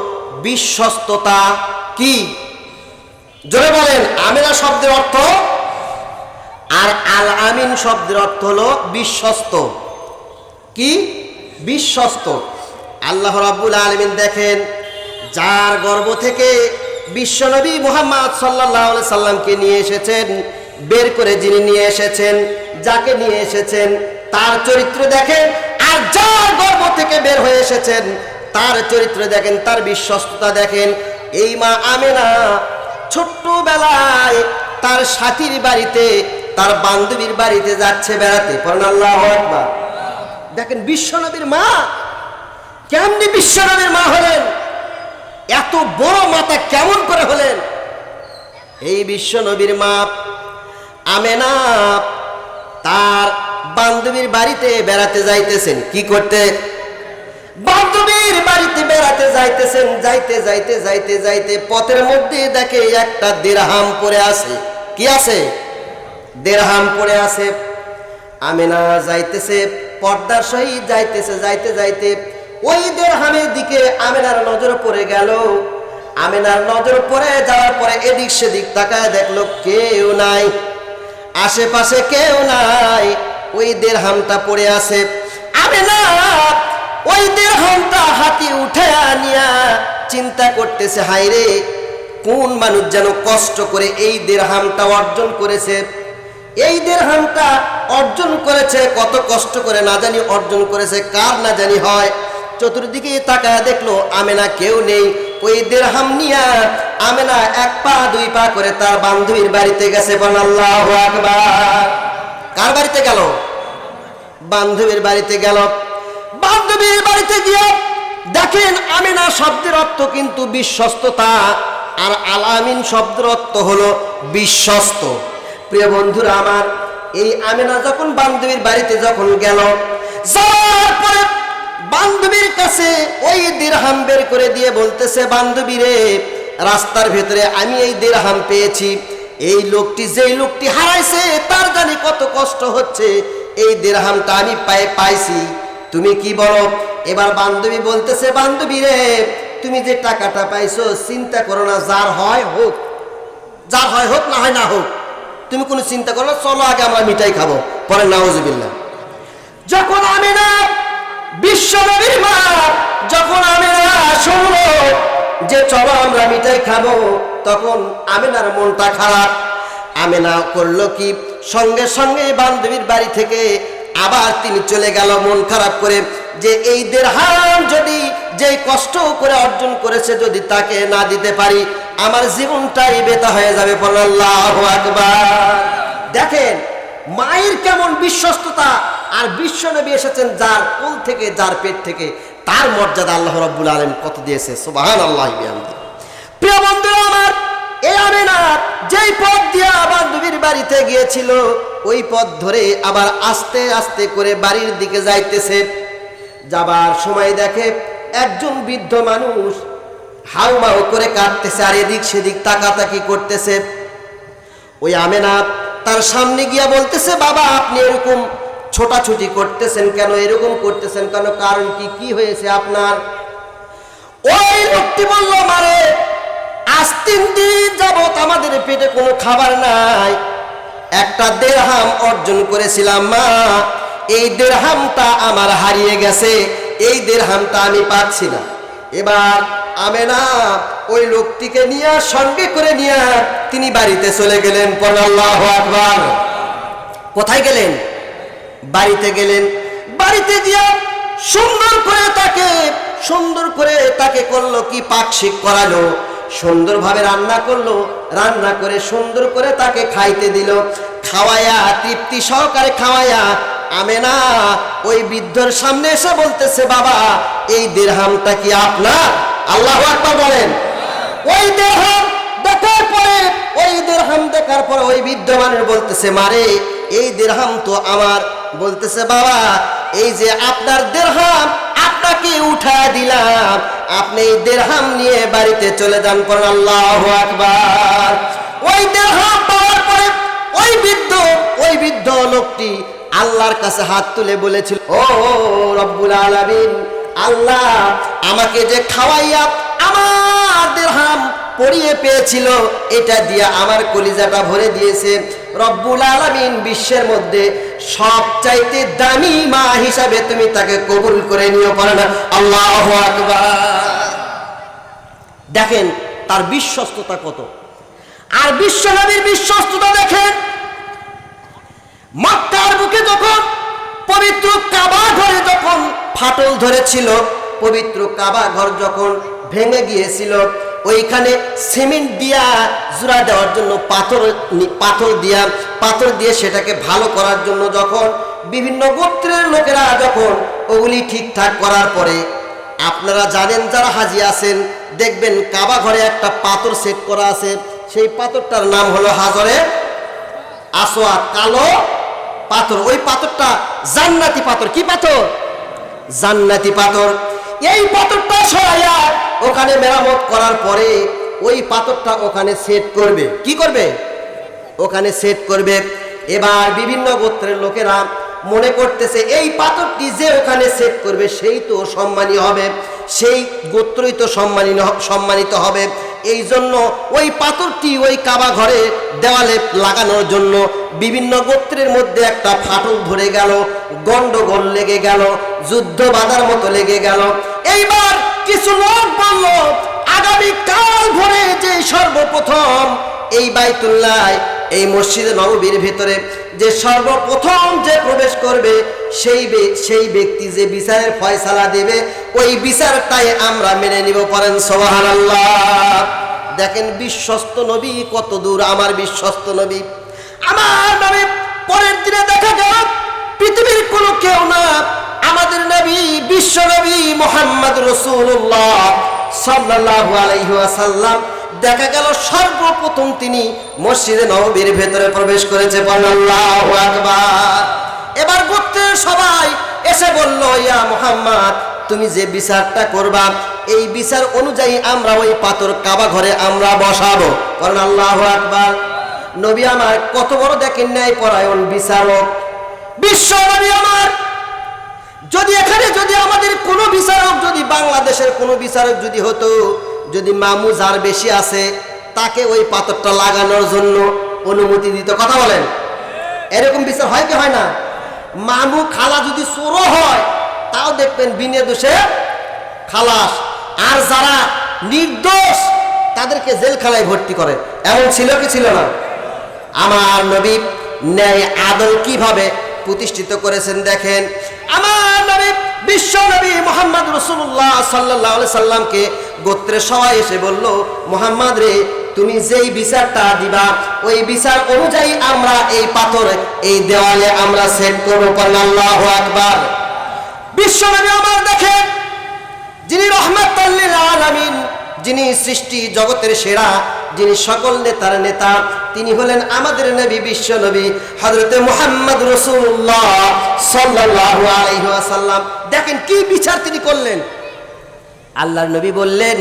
বিশ্বস্ততা। কি জোরে বলেন, আমেনা শব্দের অর্থ, আর আল আমিন শব্দের অর্থ হলো বিশ্বস্ত। কি বিশ্বস্ত। আল্লাহ রাব্বুল আলামিন দেখেন যার গর্ভ থেকে বিশ্বনবী মুহাম্মদ সাল্লাল্লাহু আলাইহি সাল্লামকে নিয়ে এসেছেন, বের করে যিনি নিয়ে এসেছেন, যাকে নিয়ে এসেছেন তার চরিত্র দেখেন, আর যার গর্ভ থেকে বের হয়ে এসেছেন তার চরিত্র দেখেন, তার বিশ্বস্ততা দেখেন। এই মা আমেনা ছোট্টবেলায় তার সাথীর বাড়িতে, তার বান্ধবীর বাড়িতে যাচ্ছে বেড়াতে, পড়েন আল্লাহু আকবার। দেখেন বিশ্বনবীর মা কেমনি বিশ্বনবীর মা হলেন, এত বড় মাতা কেমন করে হলেন? এই বিশ্বনবীর মা আমেনা তার বান্ধবীর বাড়িতে বেড়াতে যাইতেছেন। কি করতে? বান্ধবীর বাড়িতে বেড়াতে যাইতেছেন। যাইতে যাইতে যাইতে যাইতে পথের মধ্যে দেখে একটা দিরহাম পড়ে আছে। কি আছে? দিরহাম পড়ে আছে। আমেনা যাইতেছে পর্দার সহিত যাইতেছে, যাইতে যাইতে ওই দিরহামের দিকে আমেনার নজর পড়ে গেল। আমেনার নজর পড়ে যাওয়ার পরে এদিক সেদিক তাকায় দেখলো কেউ নাই, আশেপাশে কেউ নাই, ওই দিরহামটা পড়ে আছে। আমেনা ওই দিরহামটা হাতে উঠে আনিয়া চিন্তা করতেছে, হায়রে কোন মানুষ যেন কষ্ট করে এই দিরহামটা অর্জন করেছে, এই দিরহামটা অর্জন করেছে, কত কষ্ট করে না জানি অর্জন করেছে, কার না জানি হয়। চতুর্দিকে তাকায় দেখলো আমেনা কেউ নেই। ওই দিরহাম নিয়া আমেনা এক পা দুই পা করে তার বান্ধবীর বাড়িতে গেছে। বলেন আল্লাহু আকবার। কার বাড়িতে গেল? বান্ধবীর বাড়িতে গেল। বান্ধবীর বাড়িতে গিয়ে দেখেন আমেনা শব্দের অর্থ কিন্তু বিশ্বস্ততা, আর আল আমিন শব্দের অর্থ হলো বিশ্বস্ত। প্রিয় বন্ধুরা আমার, এই আমেনা যখন বান্ধবীর বাড়িতে যখন গেল, যাওয়ার পরে বান্ধবীর কাছে ওই দিরহাম বের করে দিয়ে বলতেছে, বান্ধবী রে, রাস্তার ভেতরে আমি এই দিরহাম পেয়েছি, এই লোকটি যেই লোকটি হারাইছে তার জানি কত কষ্ট হচ্ছে, এই দিরহামটা আমি পাইছি, তুমি কি বলো? এবার বান্ধবী বলতেছে, বান্ধবী রে, তুমি যে টাকাটা পাইছো চিন্তা করো না, যার হয় হোক, যার হয় হোক, না হয় না হোক, তুমি কোনো চিন্তা করো না, চলো আগে আমরা মিঠাই খাবো, পরে নাউজুবিল্লাহ। যখন আমেনা বিশ্বনবীর মা যখন আমেনা শুনলো যে চলো আমরা মিঠাই খাবো, তখন আমেনার মনটা খারাপ। আমেনা করলো কি, সঙ্গে সঙ্গে বান্ধবীর বাড়ি থেকে আবার তিনি চলে গেল মন খারাপ করে, যে এই দিরহাম যদি যে কষ্ট করে অর্জন করেছে যদি তাকে না দিতে পারি, আমার জীবনটাই বেতা হয়ে যাবে। বলেন আল্লাহু আকবার। দেখেন মায়ের কেমন বিশ্বস্ততা, আর বিশ্বনবী এসেছেন যার কোল থেকে, যার পেট থেকে, তার মর্যাদা আল্লাহ রাব্বুল আলামিন কত দিয়েছে, সুবহানাল্লাহি বিহামদিহি। প্রিয় বন্ধুরা আমার, এই আমেনা যেই পথ দিয়ে বান্ধবীর বাড়িতে গিয়েছিল ওই পথ ধরে আবার আস্তে আস্তে করে বাড়ির দিকে যাইতেছে। যাবার সময় দেখে একজন বৃদ্ধ মানুষ হাউমাউ করে কাঁদতেছে, আর এদিক সেদিক তাকাতাকি করতেছে। ওই আমেনা তার সামনে গিয়া বলতেছে, বাবা আপনি এরকম ছোটাছুটি করতেছেন কেন, এরকম করতেছেন কেন, কারণ কি, কি হয়েছে আপনার? ওই লোকটি বলল, মারে আজ 3 দিন যাবত আমাদের পেটে কোনো খাবার নাই, একটা দিরহাম অর্জন করেছিলাম মা, এই দিরহামটা আমার হারিয়ে গেছে, এই দিরহামটা আমি পাচ্ছি না। এবার আমেনা ওই লোকটিকে নিয়ে সঙ্গে করে নিয়ে তিনি বাড়িতে চলে গেলেন। পড়েন আল্লাহু আকবার। কোথায় গেলেন? বাড়িতে গেলেন। বাড়িতে গিয়ে সুন্দর করে তাকে করলো কি, পাকশিক করালো, সুন্দরভাবে রান্না করলো, রান্না করে সুন্দর করে তাকে খাইতে দিল। খাওয়ায়া তৃপ্তি সহকারে খাওয়ায়া আমেনা ওই বৃদ্ধর সামনে এসে বলতেছে, বাবা এই দিরহামটা কি আপনার? আল্লাহু আকবার বলেন। ওই দিরহাম দেখার পরে ওই দিরহাম দেখার পর ওই বৃদ্ধ মানুষ বলতেছে, মারে এই দিরহাম তো আমার। বলতেছে, বাবা এই যে আপনার দিরহাম, আপনাকে উঠা দিলাম, আপনি এই দিরহাম নিয়ে বাড়িতে চলে যান। পড়েন আল্লাহু আকবার। ওই দিরহাম পাওয়ার পরে ওই বৃদ্ধ লোকটি আল্লাহর কাছে হাত তুলে বলেছিল, ও রব্বুল আলামিন, আল্লাহ আমাকে যে খাওয়াইয়া আমার দিরহাম পরিয়ে পেয়েছিল, এটা দিয়ে আমার কলিজাটা ভরে দিয়েছে। রব্বুল আলামিন বিশ্বের মধ্যে সবচাইতে দামি মা হিসাবে তুমি তাকে কবুল করে নিও। পড়েন আল্লাহু আকবার। দেখেন তার বিশ্বস্ততা কত। আর বিশ্বনবীর বিশ্বস্ততা দেখেন, মক্কার বুকে যখন পবিত্র কাবা ঘরে যখন ফাটল ধরেছিল, পবিত্র কাবা ঘর যখন ভেঙে গিয়েছিল, ওইখানে সিমেন্ট দিয়া জোড়া দেওয়ার জন্য পাথর দিয়ে সেটাকে ভালো করার জন্য যখন বিভিন্ন গোত্রের লোকেরা যখন ওগুলি ঠিকঠাক করার পরে, আপনারা জানেন যারা হাজি আছেন, দেখবেন কাবা ঘরে একটা পাথর সেট করা আছে, সেই পাথরটার নাম হলো হাজরে আসওয়াদ, কালো পাথর। ওই পাথরটা জান্নাতি পাথর। কি পাথর? জান্নাতি পাথর। এই পাথরটা সরাইয়া ওখানে মেরামত করার পরে ওই পাথরটা ওখানে সেট করবে। কি করবে? ওখানে সেট করবে। এবার বিভিন্ন গোত্রের লোকেরা মনে করতেছে এই পাথরটি যে ওখানে সেট করবে সেই তো সম্মানী হবে, সেই গোত্রই তো সম্মানিত হবে। এই জন্য ওই পাথরটি ওই কাবা ঘরে দেওয়ালে লাগানোর জন্য বিভিন্ন গোত্রের মধ্যে একটা ফাটল ধরে গেল, গন্ডগোল লেগে গেল, যুদ্ধ বাঁধার মতো লেগে গেল। এইবার কিছু লোক বলল, আগামী কাল ভোরে যে সর্বপ্রথম এই বাইতুল্লাহ, এই মসজিদে নববীর ভিতরে যে সর্বপ্রথম যে প্রবেশ করবে সেই ব্যক্তি যে বিচারের ফয়সালা দেবে, ওই বিচারটাই আমরা মেনে নিব। পড়েন সুবহানাল্লাহ। দেখেন বিশ্বস্ত নবী কত দূর। আমার বিশ্বস্ত নবী, আমার নবী। পরের দিনে দেখা গেল পৃথিবীর কোনো কেউ না, আমাদের নবী বিশ্ব নবী মুহাম্মদ রাসূলুল্লাহ সাল্লাল্লাহু আলাইহি ওয়াসাল্লাম দেখা গেল সর্বপ্রথম তিনি মসজিদে নববীর ভেতরে প্রবেশ করেছে। আল্লাহু আকবার। এবার গোত্রের সবাই এসে বলল, ইয়া মুহাম্মদ, তুমি যে বিচারটা করবা এই বিচার অনুযায়ী আমরা ওই পাথর কাবা ঘরে আমরা বসাবো। কারণ আল্লাহু আকবার। নবী আমার কত বড় দেখেন ন্যায় পরায়ণ বিচারক, বিশ্ব নবী আমার। যদি এখানে যদি আমাদের কোনো বিচারক, যদি বাংলাদেশের কোনো বিচারক যদি হতো, যদি মামু যার বেশি আছে তাকে ওই পাথরটা লাগানোর জন্য অনুমতি দিত। কথা বলেন, এরকম বিচার হয় কি হয় না? মামু খালা যদি চোরও হয় তাও দেখবেন বিনে দোষে খালাস, আর যারা নির্দোষ তাদেরকে জেলখানায় ভর্তি করে। এমন ছিল কি ছিল না? আমার নবী ন্যায় আদল কিভাবে প্রতিষ্ঠিত করেছেন দেখেন। আমার নবী বিশ্ব নবী মুহাম্মদ রাসূলুল্লাহ সাল্লাল্লাহু আলাইহি সাল্লামকে গোত্রের সবাই এসে বলল, মুহাম্মদ রে, তুমি যেই বিচারটা দিবা ওই বিচার অনুযায়ী আমরা এই পাথর এই দেওয়ালে আমরা সেট করব। আল্লাহু আকবার। বিশ্ব নবী আমার দেখেন, যিনি রাহমাতাল লিল আলামিন, যিনি সৃষ্টি জগতের সেরা, যিনি সকল নেতার নেতা, তিনি হলেন আমাদের নবী বিশ্ব নবী হযরতে মুহাম্মদ রাসূলুল্লাহ সাল্লাল্লাহু আলাইহি ওয়াসাল্লাম। দেখেন কি বিচার তিনি করলেন। আল্লাহর নবী বললেন,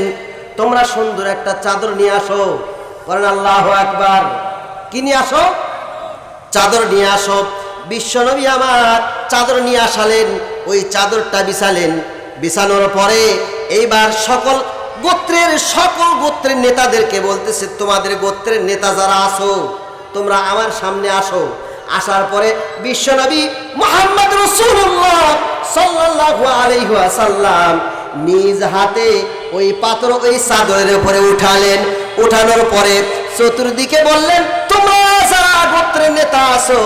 তোমরা সুন্দর একটা চাদর নিয়ে আসো। বলেন আল্লাহু আকবার। কি নিয়ে আসো? চাদর নিয়ে আসো। বিশ্ব নবী আমার চাদর নিয়ে আসালেন, ওই চাদরটা বিছালেন। বিছানোর পরে এইবার সকল গোত্রের নেতাদেরকে বলতেছে, তোমাদের গোত্রের নেতা যারা আছো তোমরা আমার সামনে আসো। আসার পরে বিশ্বনবী মুহাম্মদ রাসূলুল্লাহ সাল্লাল্লাহু আলাইহি ওয়াসাল্লাম নিজ হাতে ওই পাথর ওই চাদরের উপরে উঠালেন। উঠানোর পরে চতুর্দিকে বললেন, তোমরা যারা গোত্রের নেতা আছো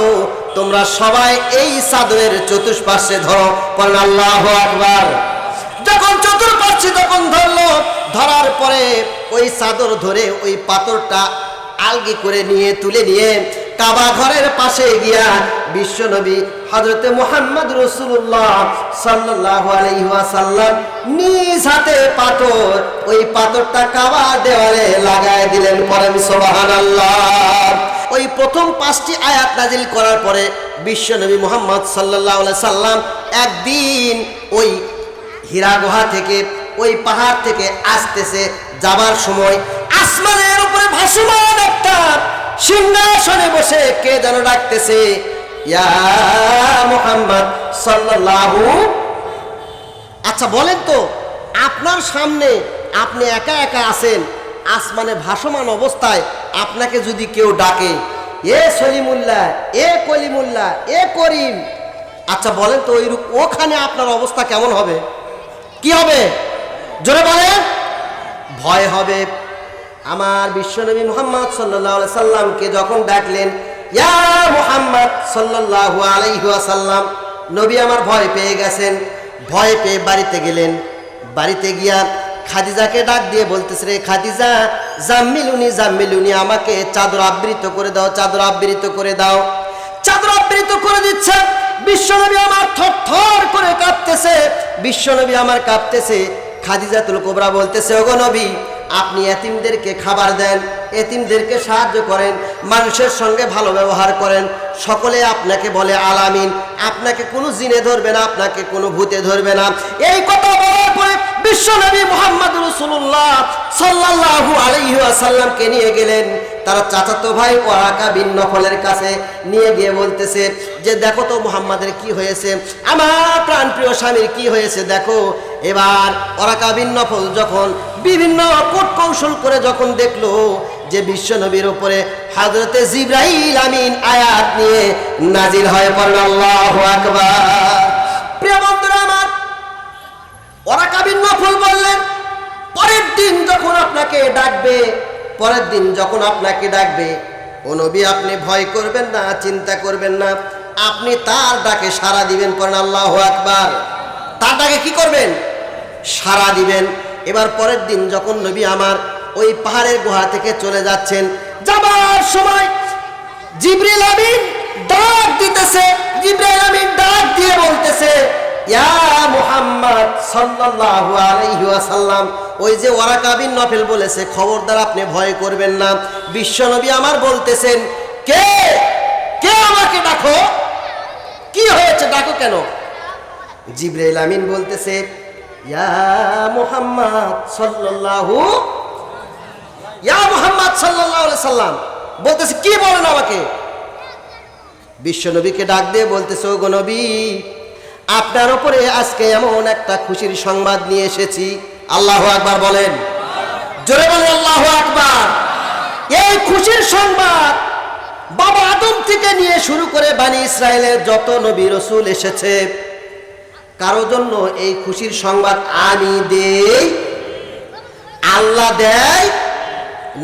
তোমরা সবাই এই চাদরের চতুষ্পার্শ্বে ধরো। বলেন আল্লাহু আকবার। যখন চতুর্পার্শ্বে যখন ধরলো, ধরার পরে ওই চাদর ধরে ওই পাথরটা আলগি করে নিয়ে তুলে নিয়ে কাবা ঘরের পাশে গিয়া বিশ্বনবী হযরতে মুহাম্মদ রাসূলুল্লাহ সাল্লাল্লাহু আলাইহি ওয়াসাল্লাম নিজ হাতে পাথর, ওই পাথরটা কাবা দেওয়ালে লাগায় দিলেন। পড়েন সুবহানাল্লাহ। ওই প্রথম 5টি আয়াত নাজিল করার পরে বিশ্বনবী মুহাম্মদ সাল্লাল্লাহু আলাইহি সাল্লাম একদিন ওই হীরা গুহা থেকে, ওই পাহাড় থেকে আসতেছে, যাবার সময় আসমানের উপরে ভাসমান একটা সিংহাসনে বসে কে যেন ডাকতেছে, ইয়া মুহাম্মদ সাল্লাল্লাহু। আচ্ছা বলেন তো, আপনার সামনে আপনি একা একা আছেন, আসমানে ভাসমান অবস্থায় আপনাকে যদি কেউ ডাকে, এ সলিমুল্লাহ, এ কলিমুল্লাহ, এ করিম, আচ্ছা বলেন তো ওখানে আপনার অবস্থা কেমন হবে? কি হবে? জোরে বলেন। ভয় হবে। আমার বিশ্বনবী মুহাম্মদ সাল্লাল্লাহু আলাইহি সাল্লামকে যখন ডাকলেন, ইয়া মুহাম্মদ সাল্লাল্লাহু আলাইহি ওয়াসাল্লাম, নবী আমার ভয় পেয়ে গেছেন। ভয় পেয়ে বাড়িতে গেলেন। বাড়িতে গিয়া খাদিজাকে ডাক দিয়ে বলতেছে, রে খাদিজা, জাম্মিলুনি জাম্মিলুনি, আমাকে চাদর আবৃত করে দাও, চাদর আবৃত করে দাও। চাদর আবৃত করে দিচ্ছে। বিশ্বনবী আমার থরথর করে কাঁপতেছে, বিশ্বনবী আমার কাঁপতেছে। খাদিজাতুল কুবরা বলতেছে, ওগো নবী, আপনি এতিমদেরকে খাবার দেন, এতিমদেরকে সাহায্য করেন, মানুষের সঙ্গে ভালো ব্যবহার করেন, সকলে আপনাকে বলে আলামিন, আপনাকে কোনো জিনে ধরবে না, আপনাকে কোনো ভূতে ধরবে না। এই কথা বলার পরে বিশ্বনবী মুহাম্মদ রাসূলুল্লাহ সাল্লাল্লাহু আলাইহি ওয়াসাল্লামকে নিয়ে গেলেন তার চাচাতো ভাই ওয়ারাকা বিন নফলের কাছে। নিয়ে গিয়ে বলতেছে যে, দেখো তো মুহাম্মাদের কি হয়েছে, আমার প্রাণপ্রিয় স্বামীর কি হয়েছে দেখো। এবার ওয়ারাকা বিন নফল যখন বিভিন্ন কূট কৌশল করে যখন দেখলো যে বিশ্বনবীর উপরে হযরতে জিবরাইল আমিন আয়াত নিয়ে নাজিল হয়, পড়েন আল্লাহু আকবার। প্রিয় বন্ধুরা আমার, ওয়ারাকা বিন নফল বললেন, পরের দিন যখন আপনাকে ডাকবে, পরের দিন যখন আপনাকে ডাকবে, ও নবী আপনি ভয় করবেন না, চিন্তা করবেন না, আপনি তার ডাকে সাড়া দিবেন। পড়েন আল্লাহু আকবার। তার ডাকে কি করবেন? সাড়া দিবেন। এবার পরের দিন যখন নবী আমার ওই পাহাড়ের গুহা থেকে চলে যাচ্ছেন, যাবার সময় জিবরিল আমিন ডাক দিতেছে। জিবরিল আমিন ডাক দিয়ে বলতেছে, ইয়া মুহাম্মদ সাল্লাল্লাহু আলাইহি ওয়াসাল্লাম, ওই যে ওয়ারাকা বিন নফল বলেছে, খবরদার আপনি ভয় করবেন না। বিশ্বনবী আমার বলতেছেন, কে কে আমাকে ডাকো, কি হয়েছে, ডাকো কেন? জিবরাইল আমিন বলতেছে, ইয়া মুহাম্মদ সাল্লাল্লাহু, ইয়া মুহাম্মদ সাল্লাল্লাহু আলাইহি সাল্লাম বলতেছে, কি বলেন আমাকে? বিশ্বনবীকে ডাক দিয়ে বলতেছে, ওগো নবী, আপনার উপরে আজকে এমন একটা খুশির সংবাদ নিয়ে এসেছি। আল্লাহু আকবার বলেন, জোরে বলেন আল্লাহু আকবার। এই খুশির সংবাদ বাবা আদম থেকে নিয়ে শুরু করে বানি ইসরায়েলের যত নবী রাসূল এসেছে, কারো জন্য এই খুশির সংবাদ আমি দেই, আল্লাহ দেয়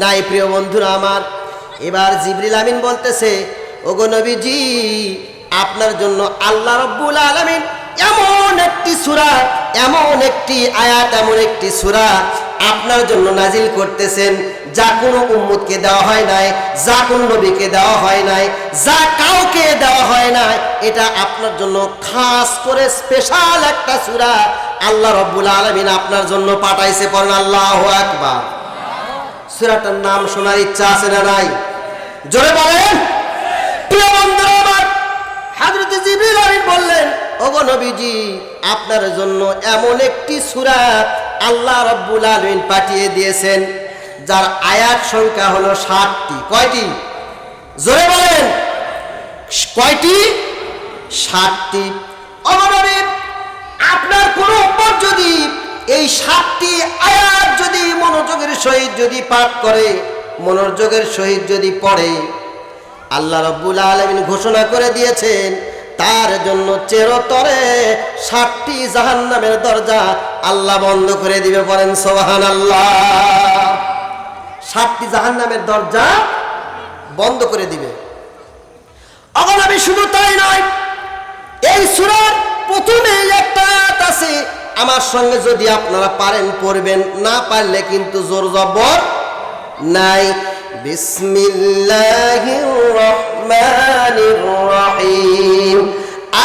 নাই। প্রিয় বন্ধুরা আমার, এবার জিবরিল আমিন বলতেছে, ওগো নবীজি, আপনার জন্য আল্লাহ রাব্বুল আলামিন এমন একটি সূরা, এমন একটি আয়াত, এমন একটি সূরা আপনার জন্য নাজিল করতেছেন, যা কোনো উম্মতকে দেওয়া হয় নাই, যা কোনো নবীকে দেওয়া হয় নাই, যা কাউকে দেওয়া হয় নাই। এটা আপনার জন্য খাস করে স্পেশাল একটা সূরা আল্লাহ রাব্বুল আলামিন আপনার জন্য পাঠাইছে। পড়েন আল্লাহু আকবার। সূরাটার নাম শোনার ইচ্ছা আছে না নাই? জোরে বলেন। প্রিয় বন্ধুরা আমার, হযরত জিবরিল আমিন বললেন, ওগো নবীজি, আপনার জন্য এমন একটি সূরা আল্লাহ রাব্বুল আলামিন পাঠিয়ে দিয়েছেন, যার আয়াত সংখ্যা হলো 60টি। কয়টি? জোরে বলেন, কয়টি? 60টি। ওগো নবী, আপনার কোন উম্মত যদি এই 60টি আয়াত যদি মনোযোগের সহিত যদি পাঠ করে, মনোযোগের সহিত যদি পড়ে, আল্লাহ রাব্বুল আলামিন ঘোষণা করে দিয়েছেন তার জন্য চিরতরে 60টি জাহান্নামের দরজা আল্লাহ বন্ধ করে দিবে। বলেন সুবহানাল্লাহ। 60টি জাহান্নামের দরজা বন্ধ করে দিবে। ওগো নবী, শুধু তাই নয়, এই সূরার প্রথমে একটা আয়াত আছে, আমার সঙ্গে যদি আপনারা পারেন পড়বেন, না পারলে কিন্তু জোর জবর নাই। বিসমিল্লাহির রহমানির রহমানির রহিম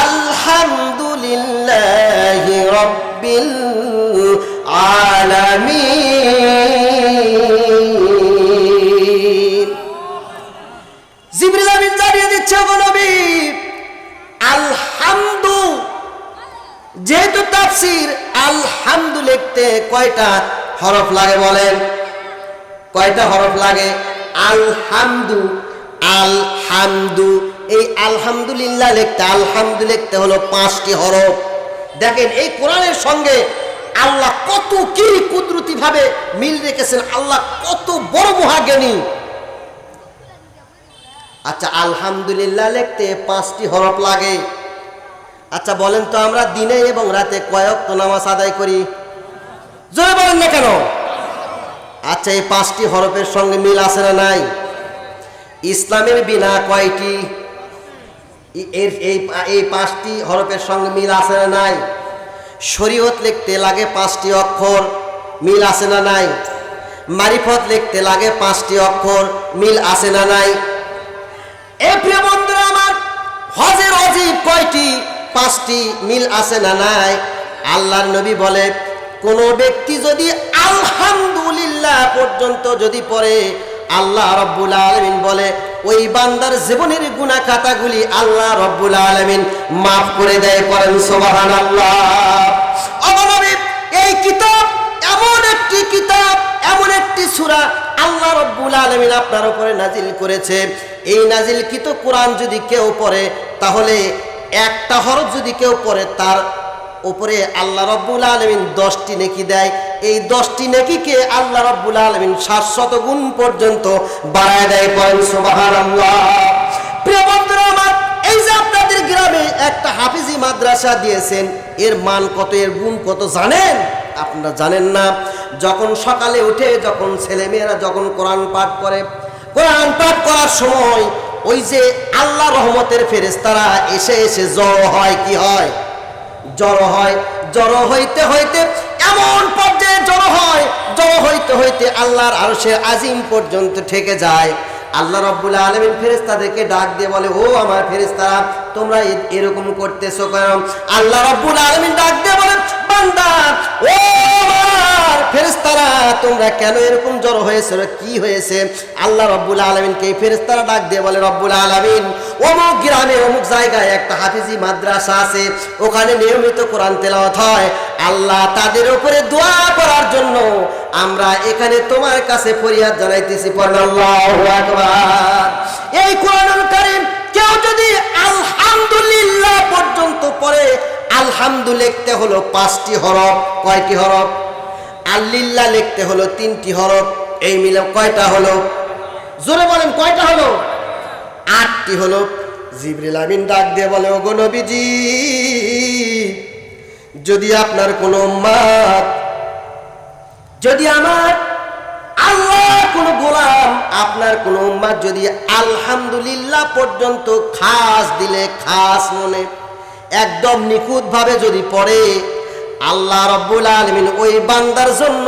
আলহামদুলিল্লাহি রাব্বিল আলামিন। জিবরিল আমিন জানিয়ে দিচ্ছে গো নবী, আলহামদু, যেহেতু তাফসীর, আলহামদু লিখতে কয়টা হরফ লাগে বলেন? কয়টা হরফ লাগে? আলহামদু, আলহামদু, এই আলহামদুলিল্লাহ লিখতে, আলহামদু লিখতে হলো 5টি হরফ। দেখেন এই কোরআনের সঙ্গে আল্লাহ কত কি কুদরতি ভাবে মিল রেখেছেন, আল্লাহ কত বড় মহাজ্ঞানী। আচ্ছা, আলহামদুলিল্লাহ লিখতে 5টি হরফ লাগে। আচ্ছা বলেন তো, আমরা দিনে এবং রাতে কয় ওয়াক্ত নামাজ আদায় করি? জোরে বলেন না কেন? আচ্ছা, এই 5টি হরফের সঙ্গে মিল আছে না নাই? ইসলামের বিনা কয়টি? এই 5টি হরফের সঙ্গে মিল আছে না নাই? শরীয়ত লিখতে লাগে 5টি অক্ষর, মিল আছে না নাই? মারিফত লিখতে লাগে 5টি অক্ষর, মিল আছে না নাই? এ প্রিয় বন্ধুরা আমার, হজের ওয়াজিব কয়টি? 5টি, মিল আছে না নাই? আল্লাহর নবী বলে, কোন ব্যক্তি যদি আলহামদুলিল্লাহ পর্যন্ত যদি পড়ে, আল্লাহ রাব্বুল আলামিন বলে ওই বান্দার জীবনের গুনাহ খাতাগুলি আল্লাহ রাব্বুল আলামিন maaf করে দেয়। পড়েন সুবহানাল্লাহ। ও নবী, এই কিতাব এমন একটি কিতাব, এমন একটি সূরা আল্লাহ রাব্বুল আলামিন আপনার উপরে নাজিল করেছে। এই নাজিলকৃত কোরআন যদি কেউ পড়ে, তাহলে একটা হরফ যদি কেউ পড়ে, তার উপরে আল্লাহ রাব্বুল আলামিন 10টি নেকি দেয়। এই 10টি নেকিকে আল্লাহ রাব্বুল আলামিন 700 গুণ পর্যন্ত বাড়ায় দেয়। পড়েন সুবহানাল্লাহ। প্রিয় বন্ধুরা আমার, এই যে আপনাদের গ্রামে একটা হাফিজি মাদ্রাসা দিয়েছেন, এর মান কত, এর গুণ কত জানেন? আপনারা জানেন না? যখন সকালে উঠে, যখন ছেলেমেয়েরা যখন কোরআন পাঠ করে, কোরআন পাঠ করার সময় ওই যে আল্লাহ রহমতের ফেরেশতারা এসে এসে জড়ো হয়। কি হয়? জড়ো হয়। জড়ো হইতে হইতে এমন পর্যায়ে জড়ো হয়, জড়ো হইতে হইতে আল্লাহর আরশে আজিম পর্যন্ত ঠেকে যায়। আল্লাহ রাব্বুল আলামিন ফেরেশতাদেরকে ডাক দিয়ে বলে, ও আমার ফেরেশতারা, তোমরা এরকম করতেছো কেন? আল্লাহ রাব্বুল আলামিন ডাক দিয়ে বলে, বান্দা, ও আমার ফেরেশতারা, তোমরা কেন এরকম জড়ো হয়েছে? কি হয়েছে? আল্লাহ রাব্বুল আলামিনকে ফেরেশতারা ডাক দিয়ে বলে, রব্বুল আলামিন, অমুক গ্রামে অমুক জায়গায় একটা হাফিজি মাদ্রাসা আছে, ওখানে নিয়মিত কোরআন তেলাওয়াত হয়। আল্লাহ, তাদের উপরে দোয়া করার জন্য আমরা এখানে তোমার কাছে ফরিয়াদ জানাইতেছি। পড়েন আল্লাহু আকবার। এই কোরআনুল কারীম কেউ যদি আলহামদুলিল্লাহ পর্যন্ত পড়ে, আলহামদু লিখতে হলো 5টি হরফ। কয়টি হরফ? আল্লিল্লাহ লিখতে হলো 3টি হরফ। এই মিলে কয়টা হলো? জোরে বলেন, কয়টা হলো? 8টি হলো। জিবরিল আমিন ডাক দিয়ে বলে, ওগো নবীজি, যদি আপনার কোন উম্মত, যদি আমার আল্লাহ কোন গোলাম, আপনার কোন উম্মত যদি আলহামদুলিল্লাহ পর্যন্ত খাস দিলে, খাস মনে একদম নিখুঁত ভাবে যদি পড়ে, আল্লাহ রাব্বুল আলামিন ওই বান্দার জন্য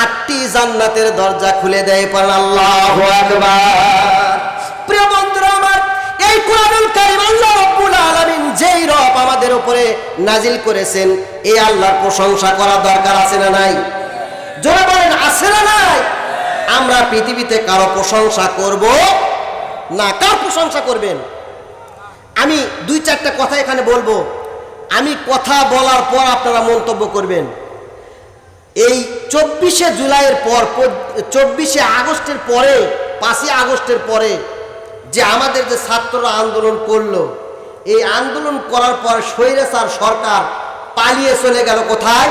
8টি জান্নাতের দরজা খুলে দেয়। পড়েন আল্লাহু আকবার। প্রিয় বন্ধুরা আমার, এই কোরআনুল কারীম আল্লাহ রাব্বুল আলামিন যেই রব আমাদের উপরে নাজিল করেছেন, এই আল্লাহর প্রশংসা করা দরকার আছে না নাই? জোরে বলেন, আছে না নাই? আমরা পৃথিবীতে কারো প্রশংসা করব না। কার প্রশংসা করবেন? আমি 2-4টা কথা এখানে বলবো, আমি কথা বলার পর আপনারা মন্তব্য করবেন। এই 24শে জুলাইয়ের পর, 24শে আগস্টের পরে, 5ই আগস্টের পরে যে আমাদের যে ছাত্ররা আন্দোলন করলো, এই আন্দোলন করার পর স্বৈরাচার সরকার পালিয়ে চলে গেল কোথায়?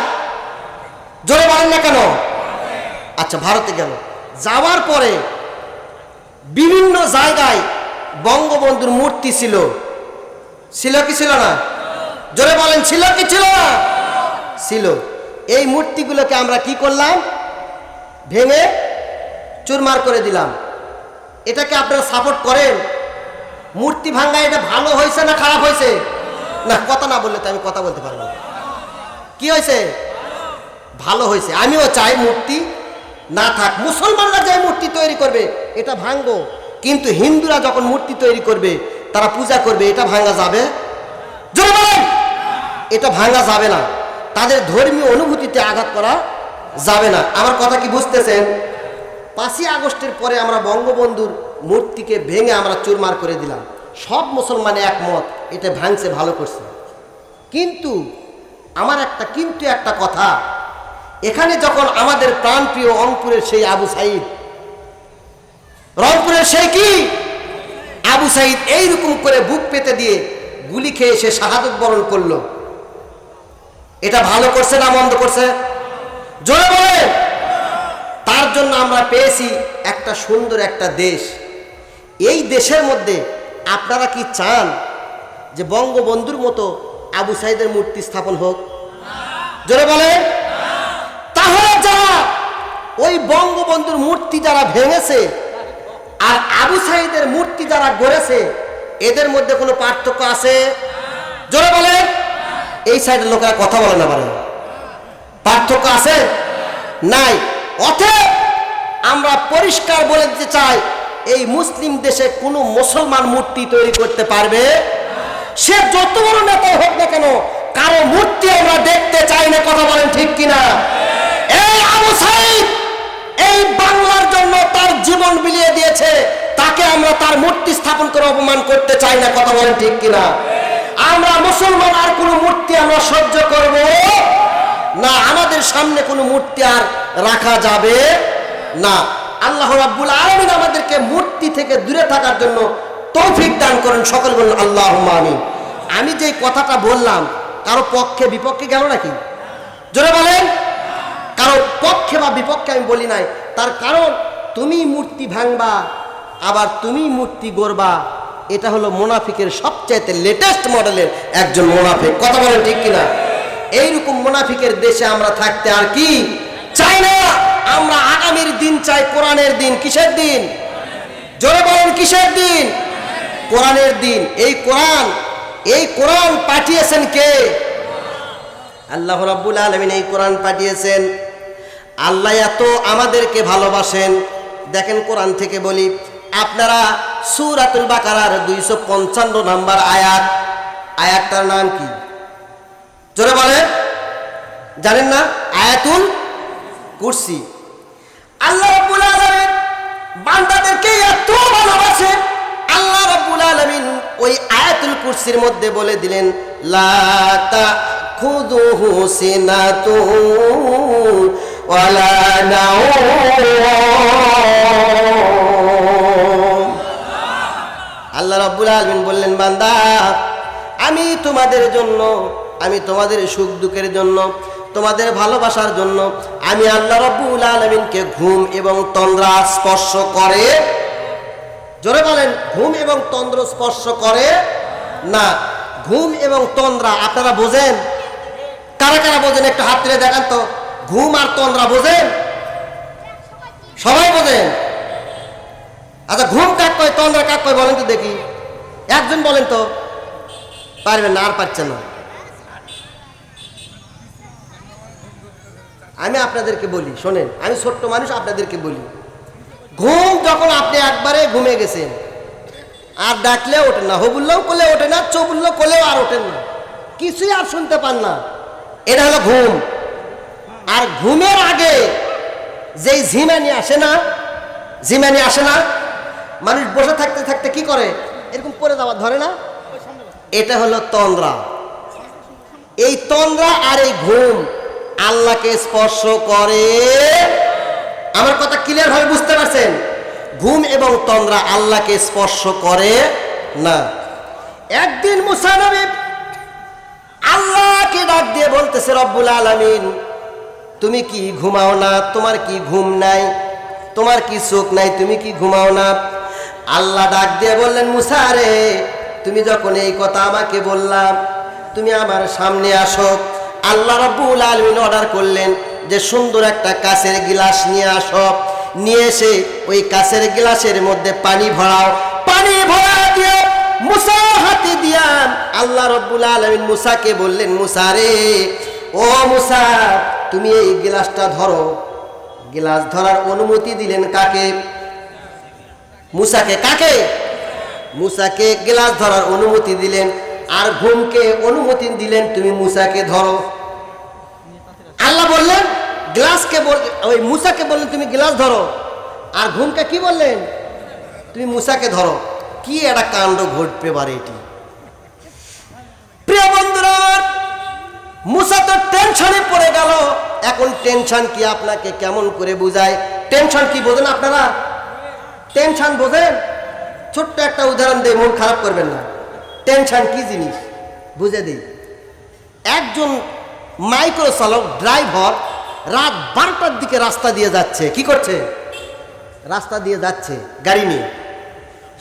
জোরে বলেন না কেন? আচ্ছা, ভারতে গেল। যাওয়ার পরে বিভিন্ন জায়গায় বঙ্গবন্ধুর মূর্তি ছিল। ছিল কি ছিল না? জোরে বলেন, ছিল কি ছিল না? ছিল। এই মূর্তিগুলোকে আমরা কি করলাম? ভেঙে চুরমার করে দিলাম। এটাকে আপনারা সাপোর্ট করেন? মূর্তি ভাঙা এটা ভালো হয়েছে না খারাপ হয়েছে? না, কথা না বললে তো আমি কথা বলতে পারবো। কি হয়েছে? ভালো হয়েছে। আমিও চাই মূর্তি না থাক। মুসলমানরা যে মূর্তি তৈরি করবে, এটা ভাঙবো, কিন্তু হিন্দুরা যখন মূর্তি তৈরি করবে, তারা পূজা করবে, এটা ভাঙা যাবে? জোরে বলেন, এটা ভাঙা যাবে না। তাদের ধর্মীয় অনুভূতিতে আঘাত করা যাবে না। আমার কথা কি বুঝতেছেন? 5ই আগস্টের পরে আমরা বঙ্গবন্ধুর মূর্তিকে ভেঙে আমরা চুরমার করে দিলাম। সব মুসলমান একমত, এটা ভাঙছে, ভালো করছে। কিন্তু আমার একটা কথা, এখানে যখন আমাদের প্রাণপ্রিয় রংপুরের সেই আবু সাইদ, রংপুরের সেই কি আবু সাইদ এইরকম করে বুক পেতে দিয়ে গুলি খেয়ে সে শাহাদত বরণ করলো, এটা ভালো করছে না মন্দ করছে? জোরে বলে। তার জন্য আমরা পেয়েছি একটা সুন্দর একটা দেশ। এই দেশের মধ্যে আপনারা কি চান যে বঙ্গবন্ধুর মতো আবু সাইদের মূর্তি স্থাপন হোক? জোরে বলে। তাহলে যারা ওই বঙ্গবন্ধুর মূর্তি যারা ভেঙেছে আর আবু সাইদের মূর্তি যারা গড়েছে, এদের মধ্যে কোনো পার্থক্য আছে? জোরে বলে। এই সাইডের লোকেরা কথা বলে না, পারে পার্থক্য আছে? নাই। অতএব আমরা পরিষ্কার বলে দিতে চাই, এই মুসলিম দেশে কোনো মুসলমান মূর্তি তৈরি করতে পারবে? সে যত বড় নেতা হোক না কেন, কারো মূর্তি আমরা দেখতে চাই না। কথা বলেন ঠিক কিনা? এই আবু সাইদ এই বাংলার জন্য তার জীবন বিলিয়ে দিয়েছে, তাকে আমরা তার মূর্তি স্থাপন করে অপমান করতে চাই না। কথা বলেন ঠিক কিনা? আমরা মুসলমান আর কোনো মূর্তি আমরা সহ্য করব না। আমাদের সামনে কোনো মূর্তি আর রাখা যাবে না। আল্লাহ রাব্বুল আলামিন আমাদেরকে মূর্তি থেকে দূরে থাকার জন্য তৌফিক দান করেন। সকল বলুন আল্লাহুম্মা আমিন। আমি যে কথাটা বললাম কারো পক্ষে বিপক্ষে গেল নাকি? জোরে বলেন। কারো পক্ষে বা বিপক্ষে আমি বলি নাই। তার কারণ তুমি মূর্তি ভাঙবা আবার তুমি মূর্তি গড়বা, এটা হলো মুনাফিকের সবচাইতে লেটেস্ট মডেলের একজন মুনাফিক। কথা বলেন ঠিক কিনা? এইরকম মুনাফিকের দেশে আমরা থাকতে আর কি চাই না। আমরা আগামীর দিন চাই, কোরআনের দিন। কিসের দিন? জোরে বলেন, কিসের দিন? কোরআনের দিন। এই কোরআন পাঠিয়েছেন কে? আল্লাহ রাব্বুল আলামিন এই কোরআন পাঠিয়েছেন। আল্লাহ এত আমাদেরকে ভালোবাসেন। দেখেন কোরআন থেকে বলি, আপনারা সূরাতুল বাকারার 255 নম্বর আয়াতটার নাম কি? জোরে বলেন। জানেন না? আয়াতুল কুরসি। আল্লাহ রাব্বুল আলামিন বান্দাদেরকে এত ভালোবাসে, আল্লাহ রাব্বুল আলামিন ওই আয়াতুল কুরসির মধ্যে বলে দিলেন, লা তাখুযুহু সিনাতুন ওয়ালা নাওম। আল্লাহ রাব্বুল আলামিন বললেন, বান্দা আমি তোমাদের জন্য, আমি তোমাদের সুখ দুঃখের জন্য, তোমাদের ভালোবাসার জন্য আমি আল্লাহ রাব্বুল আলামিনকে ঘুম এবং তন্দ্রা স্পর্শ করে। জোরে বলেন, ঘুম এবং তন্দ্রা স্পর্শ করে না। ঘুম এবং তন্দ্রা আপনারা বোঝেন? কারা কারা বোঝেন একটু হাত তুলে দেখান তো। ঘুম আর তন্দ্রা বোঝেন? সবাই বোঝেন? আচ্ছা, ঘুম কাক কয়, তন্দ্রা কাক কয় বলেন তো দেখি। একজন বলেন তো। পারবেন না, আর পারছেন না। আমি আপনাদেরকে বলি, শোনেন, আমি ছোট্ট মানুষ, আপনাদেরকে বলি। ঘুম যখন আপনি একবারে ঘুমে গেছেন, আর ডাকলেও ওঠেন না, হবুল্লাও করলে ওঠে না, চবুল্লাও করলেও আর ওঠেন না, কিছুই আর শুনতে পান না, এটা হলো ঘুম। আর ঘুমের আগে যেই ঝিমানি আসে না, ঝিমানি আসে না, মানুষ বসে থাকতে থাকতে কি করে, এরকম পড়ে যাওয়া ধরে না, এটা হলো তন্দ্রা। এই তন্দ্রা আর এই ঘুম আল্লাহকে স্পর্শ করে। আমার কথা ক্লিয়ার ভাবে বুঝতে পারছেন? ঘুম এবং তন্দ্রা আল্লাহকে স্পর্শ করে না। একদিন মুসা নবী আল্লাহকে ডাক দিয়ে বলতেছে, রব্বুল আলামিন তুমি কি ঘুমাও না? তোমার কি ঘুম নাই? তোমার কি চোখ নাই? তুমি কি ঘুমাও না? আল্লাহ ডাক দিয়ে বললেন, মুসা রে, তুমি যখন এই কথা আমাকে বললাম, তুমি আমার সামনে আসো। আল্লাহ রাব্বুল আলামিন অর্ডার করলেন যে সুন্দর একটা কাচের গ্লাস নিয়ে আসো। নিয়ে এসে ওই কাচের গ্লাসের মধ্যে পানি ভরাও। পানি ভরা দিয়ে মুসা হাতে দিয়া আল্লাহ রাব্বুল আলামিন মুসাকে বললেন, মুসা রে, ও মুসা, তুমি এই গ্লাসটা ধরো। গ্লাস ধরার অনুমতি দিলেন কাকে? মুসাকে, কাকে? মুসাকে গ্লাস ধরার অনুমতি দিলেন, আর ঘুমকে অনুমতি দিলেন তুমি মুসাকে ধরো। আল্লাহ বললেন গ্লাসকে, ওই মুসাকে বললেন তুমি গ্লাস ধরো, আর ঘুমকে কি বললেন? তুমি মুসাকে ধরো। কি একটা কাণ্ড ঘটবে পারে এটি। প্রিয় বন্ধুরা আমার, মুসা তো টেনশনে পড়ে গেল। এখন টেনশন কি আপনাকে কেমন করে বুঝায়? টেনশন কি বোঝেন আপনারা? টেনশন বোঝেন? ছোট্ট একটা উদাহরণ দিয়ে মন খারাপ করবেন না। টেনশন কি জিনিস বুঝে দিই। একজন মাইক্রো চালক ড্রাইভার রাত 12টার দিকে রাস্তা দিয়ে যাচ্ছে। কি করছে? রাস্তা দিয়ে যাচ্ছে গাড়ি নিয়ে।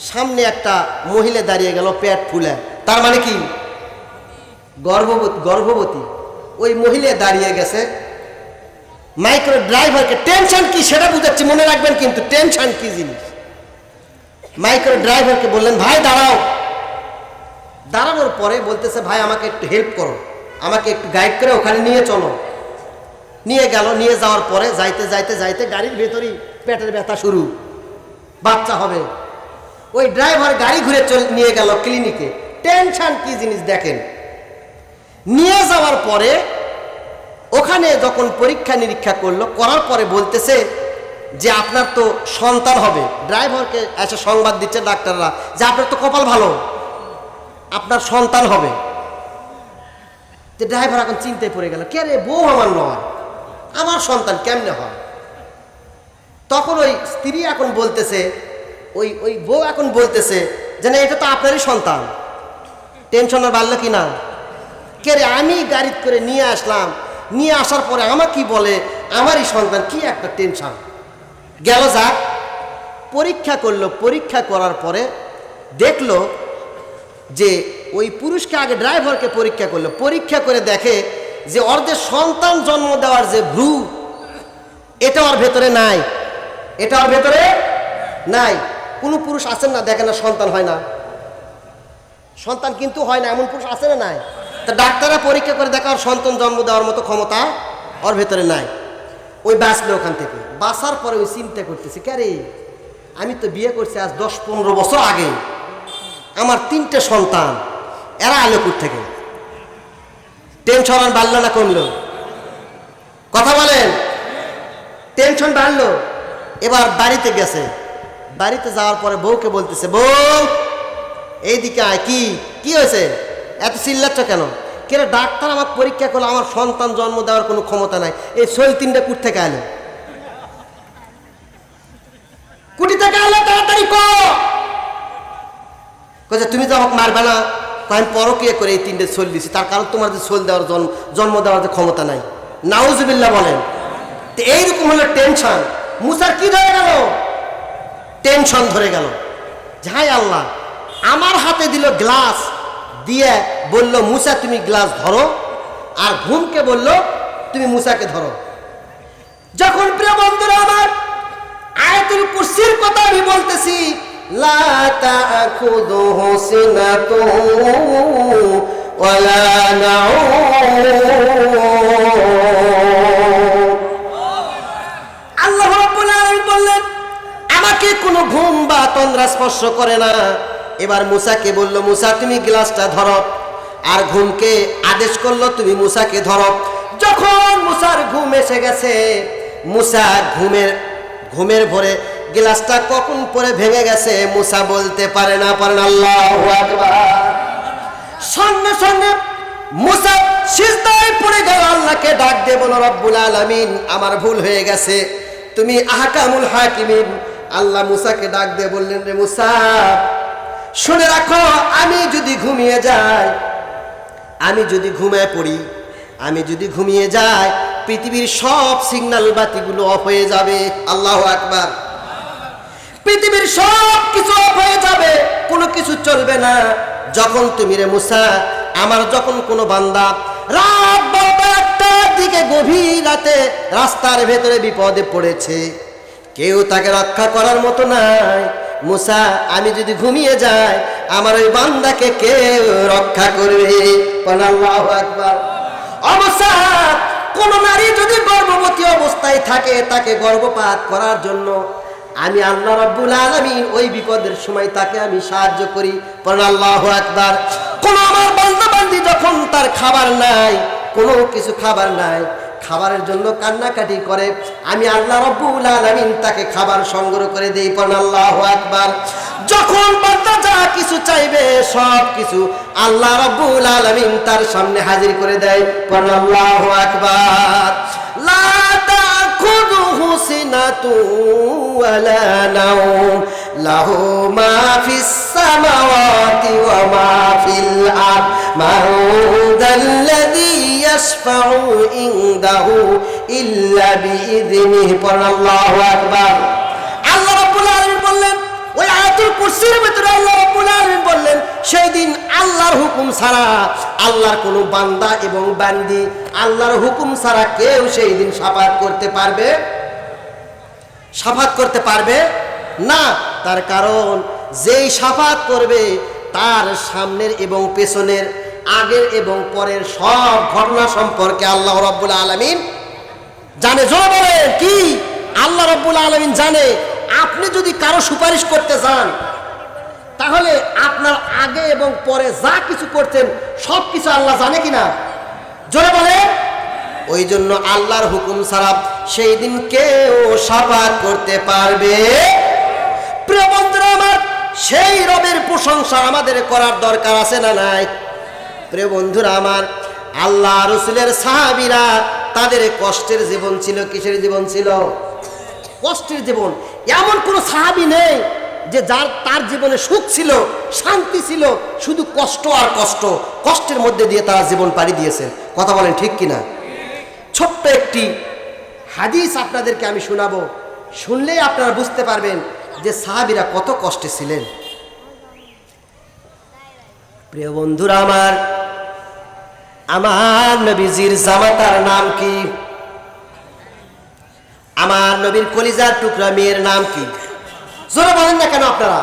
সামনে একটা মহিলা দাঁড়িয়ে গেল পেট ফুলে, তার মানে কি? গর্ভবতী। ওই মহিলা দাঁড়িয়ে গেছে। মাইক্রো ড্রাইভারকে টেনশন কি সেটা বুঝাচ্ছি, মনে রাখবেন কিন্তু টেনশন কি জিনিস। মাইক্রো ড্রাইভারকে বললেন ভাই দাঁড়াও। দাঁড়ানোর পরে বলতেছে ভাই আমাকে একটু হেল্প করো, আমাকে একটু গাইড করে ওখানে নিয়ে চলো। নিয়ে গেল। নিয়ে যাওয়ার পরে যাইতে যাইতে যাইতে গাড়ির ভেতরেই পেটের ব্যথা শুরু, বাচ্চা হবে। ওই ড্রাইভার গাড়ি ঘুরে নিয়ে গেল ক্লিনিকে। টেনশন কি জিনিস দেখেন। নিয়ে যাওয়ার পরে ওখানে যখন পরীক্ষা নিরীক্ষা করলো, করার পরে বলতেছে যে আপনার তো সন্তান হবে। ড্রাইভারকে এসে সংবাদ দিচ্ছে ডাক্তাররা যে আপনার তো কপাল ভালো, আপনার সন্তান হবে। যে ড্রাইভার এখন চিন্তায় পড়ে গেল, কে রে, বউ আমার নয়, আমার সন্তান কেমনে হয়? তখন ওই স্ত্রী এখন বলতেছে, ওই বউ এখন বলতেছে যে না, এটা তো আপনারই সন্তান। টেনশন আর বাড়লো কি না? কে রে, আমি গাড়ি করে নিয়ে আসলাম, নিয়ে আসার পরে আমার কি বলে আমারই সন্তান, কি একটা টেনশন। গেল যাক, পরীক্ষা করলো। পরীক্ষা করার পরে দেখলো যে ওই পুরুষকে আগে ড্রাইভারকে পরীক্ষা করলো। পরীক্ষা করে দেখে যে ওর যে সন্তান জন্ম দেওয়ার যে ভ্রু, এটা ওর ভেতরে নাই। এটা ওর ভেতরে নাই। কোনো পুরুষ আছেন না দেখে না সন্তান হয় না? সন্তান কিন্তু হয় না, এমন পুরুষ আছে না নাই? তা ডাক্তাররা পরীক্ষা করে দেখা ওর সন্তান জন্ম দেওয়ার মতো ক্ষমতা ওর ভেতরে নাই। ওই বাঁচলো ওখান থেকে। বাঁচার পরে ওই চিন্তা করতেছে, কে রে, আমি তো বিয়ে করছি আজ 10-15 বছর আগে, আমার 3টে সন্তান, এরা আলো কোথা থেকে? টেনশন আর বাড়লো না কমলো? কথা বলেন। টেনশন বাড়লো। এবার বাড়িতে গেছে। বাড়িতে যাওয়ার পরে বউকে বলতেছে, বউ এইদিকে আয়। কি হয়েছে, এত চিল্লাচ্ছ কেন? কেন? ডাক্তার আমাকে পরীক্ষা করলো, আমার সন্তান জন্ম দেওয়ার কোনো ক্ষমতা নাই। এই শৈল 3টা কুট থেকে আলো, কুটি থেকে আলো, তাড়াতাড়ি কোথায়? তুমি তো আমাকে মারবে না? আমি পরকীয়া করে এই 3টে শৈল দিছি, তার কারণ তোমার যে শৈল দেওয়ার জন্ম দেওয়ার যে ক্ষমতা নাই। নাউজুবিল্লাহ বলেন। তো এইরকম হলো টেনশন। মুসার কি ধরে গেল? টেনশন ধরে গেল। হায় আল্লাহ, আমার হাতে দিল গ্লাস, দিয়ে বলল মুসা তুমি গ্লাস ধরো, আর ঘুমকে বলল তুমি মুসাকে ধরো। যখন প্রিয় বন্ধুরা আমার আয়াতুল কুরসির কথা আমি বলতেছি, লা তাখুযুহু সিনাতুন ওয়ালা নাউম, আল্লাহ রাব্বুল আলামিন বললেন আমাকে কোনো ঘুম বা তন্দ্রা স্পর্শ করে না। এবার মুসাকে বলল মুসা তুমি গ্লাসটা ধরো, আর ঘুমকে আদেশ করলো তুমি মুসাকে ধরো। যখন মুসার ঘুম এসে গেছে, মুসা ঘুমের ভরে গ্লাসটা কখন পরে ভেঙে গেছে মুসা বলতে পারে না। আল্লাহু আকবার। সঙ্গে সঙ্গে মুসা সিজদায় পড়ে গেল, আল্লাহকে ডাক দিয়ে বলো রব্বুল আলামিন আমার ভুল হয়ে গেছে, তুমি আহকামুল হাকিমিন। আল্লাহ মুসাকে ডাক দিয়ে বললেন, রে মুসা শুনে রাখো, আমি যদি ঘুমিয়ে যাই, আমি যদি ঘুমিয়ে পড়ি, আমি যদি ঘুমিয়ে যাই, পৃথিবীর সব সিগন্যাল বাতিগুলো অফ হয়ে যাবে। আল্লাহু আকবার। পৃথিবীর সব কিছু অফ হয়ে যাবে, কোনো কিছু চলবে না। যখন তুমি রে মুসা, আমার যখন কোনো বান্দা রাত 12টার দিকে গভীর রাতে রাস্তার ভেতরে বিপদে পড়েছে, কেউ তাকে রক্ষা করার মতো নাই, মুসা আমি যদি ঘুমিয়ে যাই, আমার ওই বান্দাকে কেউ রক্ষা করবে। আল্লাহু আকবার। অবস্থা কোন নারী যদি গর্ভবতী অবস্থায় থাকে, তাকে গর্ভপাত করার জন্য আমি আল্লাহ রাব্বুল আলামিন ওই বিপদের সময় তাকে আমি সাহায্য করি। পড়েন আল্লাহু আকবার। কোন আমার বান্দা বান্দি যখন তার খাবার নাই, কোনো কিছু খাবার নাই, খাবারের জন্য কান্নাকাটি করে, আমি আল্লাহ রাব্বুল আলামিন তাকে খাবার সংগ্রহ করে দেই। পড়েন আল্লাহু আকবার। যখন বান্দা যা কিছু চাইবে সব কিছু আল্লাহ রাব্বুল আলামিন তার সামনে হাজির করে দেয়। পড়েন আল্লাহু আকবার। লা তাখুযুহু সিনাতু ওয়ালা নাওম লাহু মা ফিস সামাওয়াতি ওয়া মা ফিল আরদ মান যাল্লাযী ইয়াশফাউ ইনদাহু ইল্লা বিইযনিহি। পড়েন আল্লাহু আকবার। আল্লাহ রাব্বুল আলামিন বললেন ওই আয়াতুল কুরসির ভিতরে আল্লাহ রাব্বুল আলামিন বললেন সেই দিন আল্লাহর হুকুম ছাড়া, আল্লাহর কোনো বান্দা এবং বান্দি আল্লাহর হুকুম ছাড়া কেউ সেই দিন শাফাআত করতে পারবে না। তার কারণ যেই শাফাআত করবে তার সামনের এবং পেছনের, আগের এবং পরের সব ঘটনা সম্পর্কে আল্লাহ রাব্বুল আলামিন জানে। জোরে বলেন কি? আল্লাহ রাব্বুল আলামিন জানে। আপনি যদি কারো সুপারিশ করতে যান তাহলে আপনার আগে এবং পরে যা কিছু করছেন সব কিছু আল্লাহ জানে কিনা? জোরে বলে। ওই জন্য আল্লাহর হুকুম ছাড়া সেই দিন কেউ শাফাআত করতে পারবে। প্রিয় বন্ধুরা আমার, সেই রবের প্রশংসা আমাদের করার দরকার আছে না নাই? প্রিয় বন্ধুরা আমার, আল্লাহ রাসূলের সাহাবীরা তাদের কষ্টের জীবন ছিল। কিসের জীবন ছিল? কষ্টের জীবন। এমন কোন সাহাবী নেই যে তার জীবনে সুখ ছিল, শান্তি ছিল, শুধু কষ্ট আর কষ্ট, কষ্টের মধ্যে দিয়ে তারা জীবন পাড়ি দিয়েছেন। কথা বলেন ঠিক কিনা? ছোট্ট একটি হাদিস আপনাদেরকে আমি শোনাবো, শুনলেই আপনারা বুঝতে পারবেন যে সাহাবীরা কত কষ্টে ছিলেন। প্রিয় বন্ধুরা আমার, আমার নবীজির জামাতার নাম কি? আমার নবীর কলিজার টুকরা মেয়ের নাম কি? জোরে বলেন না কেন আপনারা?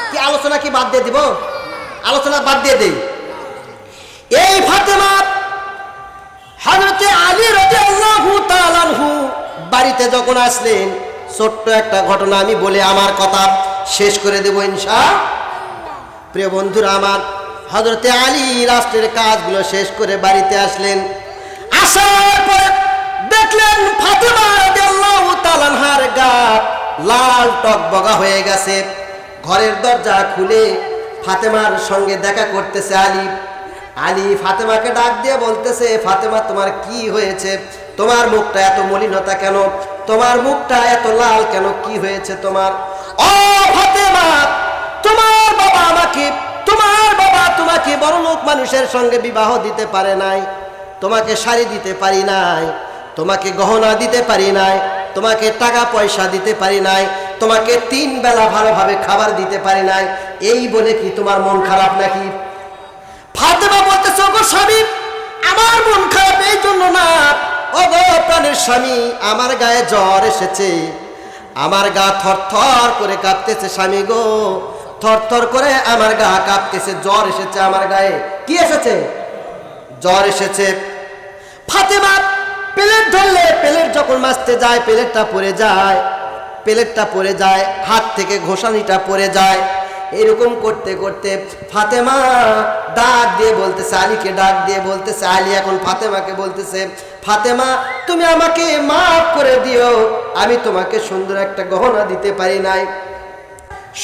কি আলোচনা কি বাদ দিয়ে দিব? আলোচনা বাদ দিয়ে দেই। এই ফাতেমা হযরতে আলী রাদিয়াল্লাহু তাআলা আনহু বাড়িতে যখন আসলেন, ছোট্ট একটা ঘটনা আমি বলে আমার কথা শেষ করে দেব ইনশাআল্লাহ। প্রিয় বন্ধুরা আমার, হযরতে আলী রাষ্ট্রের কাজগুলো শেষ করে বাড়িতে আসলেন। আসার পরে দেখলেন ফাতেমা রাদিয়াল্লাহু তাআলা আনহার গা লাল টকবগা হয়ে গেছে। ঘরের দরজা খুলে ফাতেমার সঙ্গে দেখা করতেছে আলী। আলী ফাতেমাকে ডাক দিয়ে বলতেছে, ফাতেমা তোমার কি হয়েছে? তোমার মুখটা এত মলিনতা কেন? তোমার মুখটা এত লাল কেন? কি হয়েছে তোমার? ও ফাতেমা, তোমার বাবা তোমাকে বড়লোক মানুষের সঙ্গে বিবাহ দিতে পারে নাই, তোমাকে শাড়ি দিতে পারি নাই, তোমাকে গহনা দিতে পারি নাই, তোমাকে টাকা পয়সা দিতে পারি নাই, তোমাকে 3 বেলা ভালোভাবে খাবার দিতে পারি নাই, এই বলে কি তোমার মন খারাপ নাকি? ফাতেমা বলতেছে, ওগো স্বামী, আমার মন খারাপ এই জন্য না, ওগো প্রাণের স্বামী, আমার গায়ে জ্বর এসেছে, আমার গা থরথর করে কাঁপতেছে। স্বামী গো, থরথর করে আমার গা কাঁপতেছে, জ্বর এসেছে আমার গায়ে। কি এসেছে? জ্বর এসেছে। ফাতেমা প্লেট ধরলে, প্লেট যখন মাজতে যায় প্লেটটা পড়ে যায়, হাত থেকে ঘষানিটা পড়ে যায়। এরকম করতে করতে ফাতেমা ডাক দিয়ে বলতেছে, আলীকে ডাক দিয়ে বলতেছে, আলী এখন ফাতেমাকে বলতেছে, ফাতেমা তুমি আমাকে মাফ করে দিও, আমি তোমাকে সুন্দর একটা গহনা দিতে পারি নাই,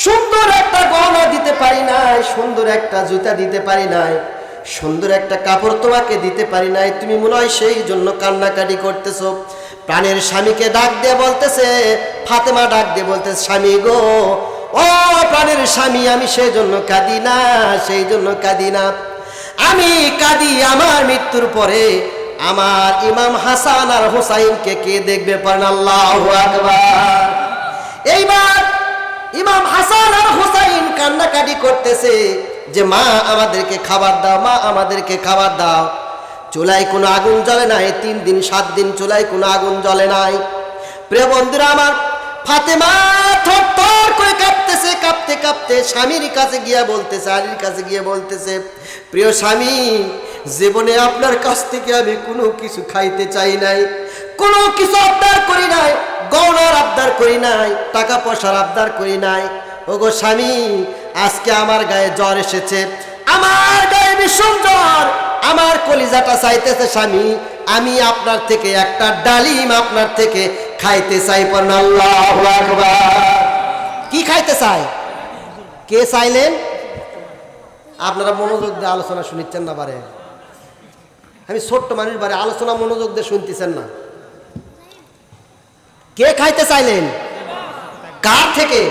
সুন্দর একটা গহনা দিতে পারি নাই, সুন্দর একটা জুতা দিতে পারি নাই, সুন্দর একটা কাপড় তোমাকে দিতে পারি নাই, তুমি মনে হয় সেই জন্য কান্নাকাটি করতেছো। প্রাণের স্বামীকে ডাক দিয়ে বলতেছে, ফাতেমা ডাক দিয়ে বলতেছে, স্বামী গো, ও প্রাণের স্বামী, আমি সেই জন্য কাঁদি না, সেই জন্য কাঁদি না, আমি কাঁদি আমার মৃত্যুর পরে আমার ইমাম হাসান আর হোসাইনকে কে দেখবে? পারেন আল্লাহু আকবার। এইবার ইমাম হাসান আর হোসাইন কান্নাকাটি করতেছে যে মা আমাদেরকে খাবার দাও, মা আমাদেরকে খাবার দাও। চুলায় কোনো আগুন জ্বলে নাই, 3 দিন 7 দিন চুলায় কোনো আগুন জ্বলে নাই। প্রিয় বন্ধুরা আমার, ফাতেমা থরথর করে কাঁপতেছে, কাঁপতে কাঁপতে স্বামীর কাছে গিয়া বলতেছে, আলীর কাছে গিয়ে বলতেছে, প্রিয় স্বামী, জীবনে আপনার কাছ থেকে আমি কোনো কিছু খাইতে চাই নাই, কোনো কিছু আবদার করি নাই, গহনার আবদার করি নাই, টাকা পয়সার আবদার করি নাই। ওগো স্বামী, আজকে আমার গায়ে জ্বর এসেছে, আমার গায়ে ভীষণ জ্বর, আমার কলিজাটা চাইতেছে স্বামী, আমি আপনার থেকে একটা ডালিম আপনার থেকে খাইতে চাই। পড়েন আল্লাহু আকবার। কি খাইতে চাই? কে চাইলেন? আপনারা মনোযোগ দিয়ে আলোচনা শুনিচ্ছেন না বারে? আমি ছোট্ট মানুষ বারে আলোচনা মনোযোগ দিয়ে শুনতেছেন না? কে খাইতে চাইলেন? কার থেকে?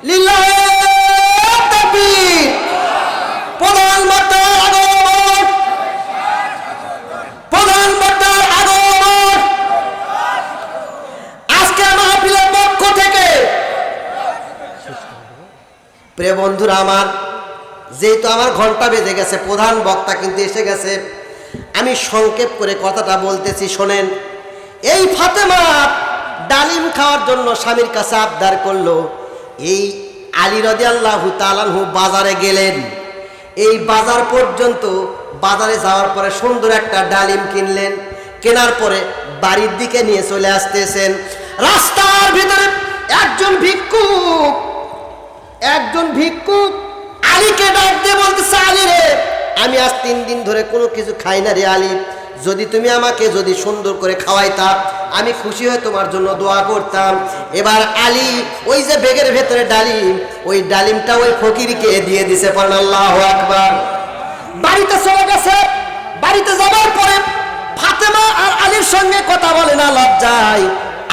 লিল্লাহি তাকবীর। প্রধানমন্ত্রীর আগমন, প্রধানমন্ত্রীর আগমন। আজকে মাহফিলের পক্ষ থেকে প্রিয় বন্ধুরা আমার, যেহেতু আমার ঘন্টা বেজে গেছে, প্রধান বক্তা কিন্তু এসে গেছে, আমি সংক্ষেপ করে কথাটা বলতেছি শোনেন। এই ফাতেমা ডালিম খাওয়ার জন্য স্বামীর কাছে আবদার করলো। এই আলী রাদিয়াল্লাহু তাআলা আনহু বাজারে গেলেন। এই বাজার পর্যন্ত, বাজারে যাওয়ার পরে সুন্দর একটা ডালিম কিনলেন। কেনার পরে বাড়ির দিকে নিয়ে চলে আসতেছেন। রাস্তার ভিতরে একজন ভিক্ষুক আলীকে ডাক দিয়ে বলতেছে, আলী রে, আমি আজ 3 দিন ধরে কোনো কিছু খাই না রে আলী, যদি তুমি আমাকে যদি সুন্দর করে খাওয়াইতা আমি খুশি হয়ে তোমার জন্য দোয়া করতাম। এবার আলী ওই যে ব্যাগের ভেতরে ডালিম, ওই ডালিমটা ওই ফকিরকে দিয়ে দিছে। পড়েন আল্লাহু আকবার। বাড়িতে চলে গেছে। বাড়িতে যাবার পরে ফাতেমা আর আলীর সঙ্গে কথা বলে না, লজ্জায়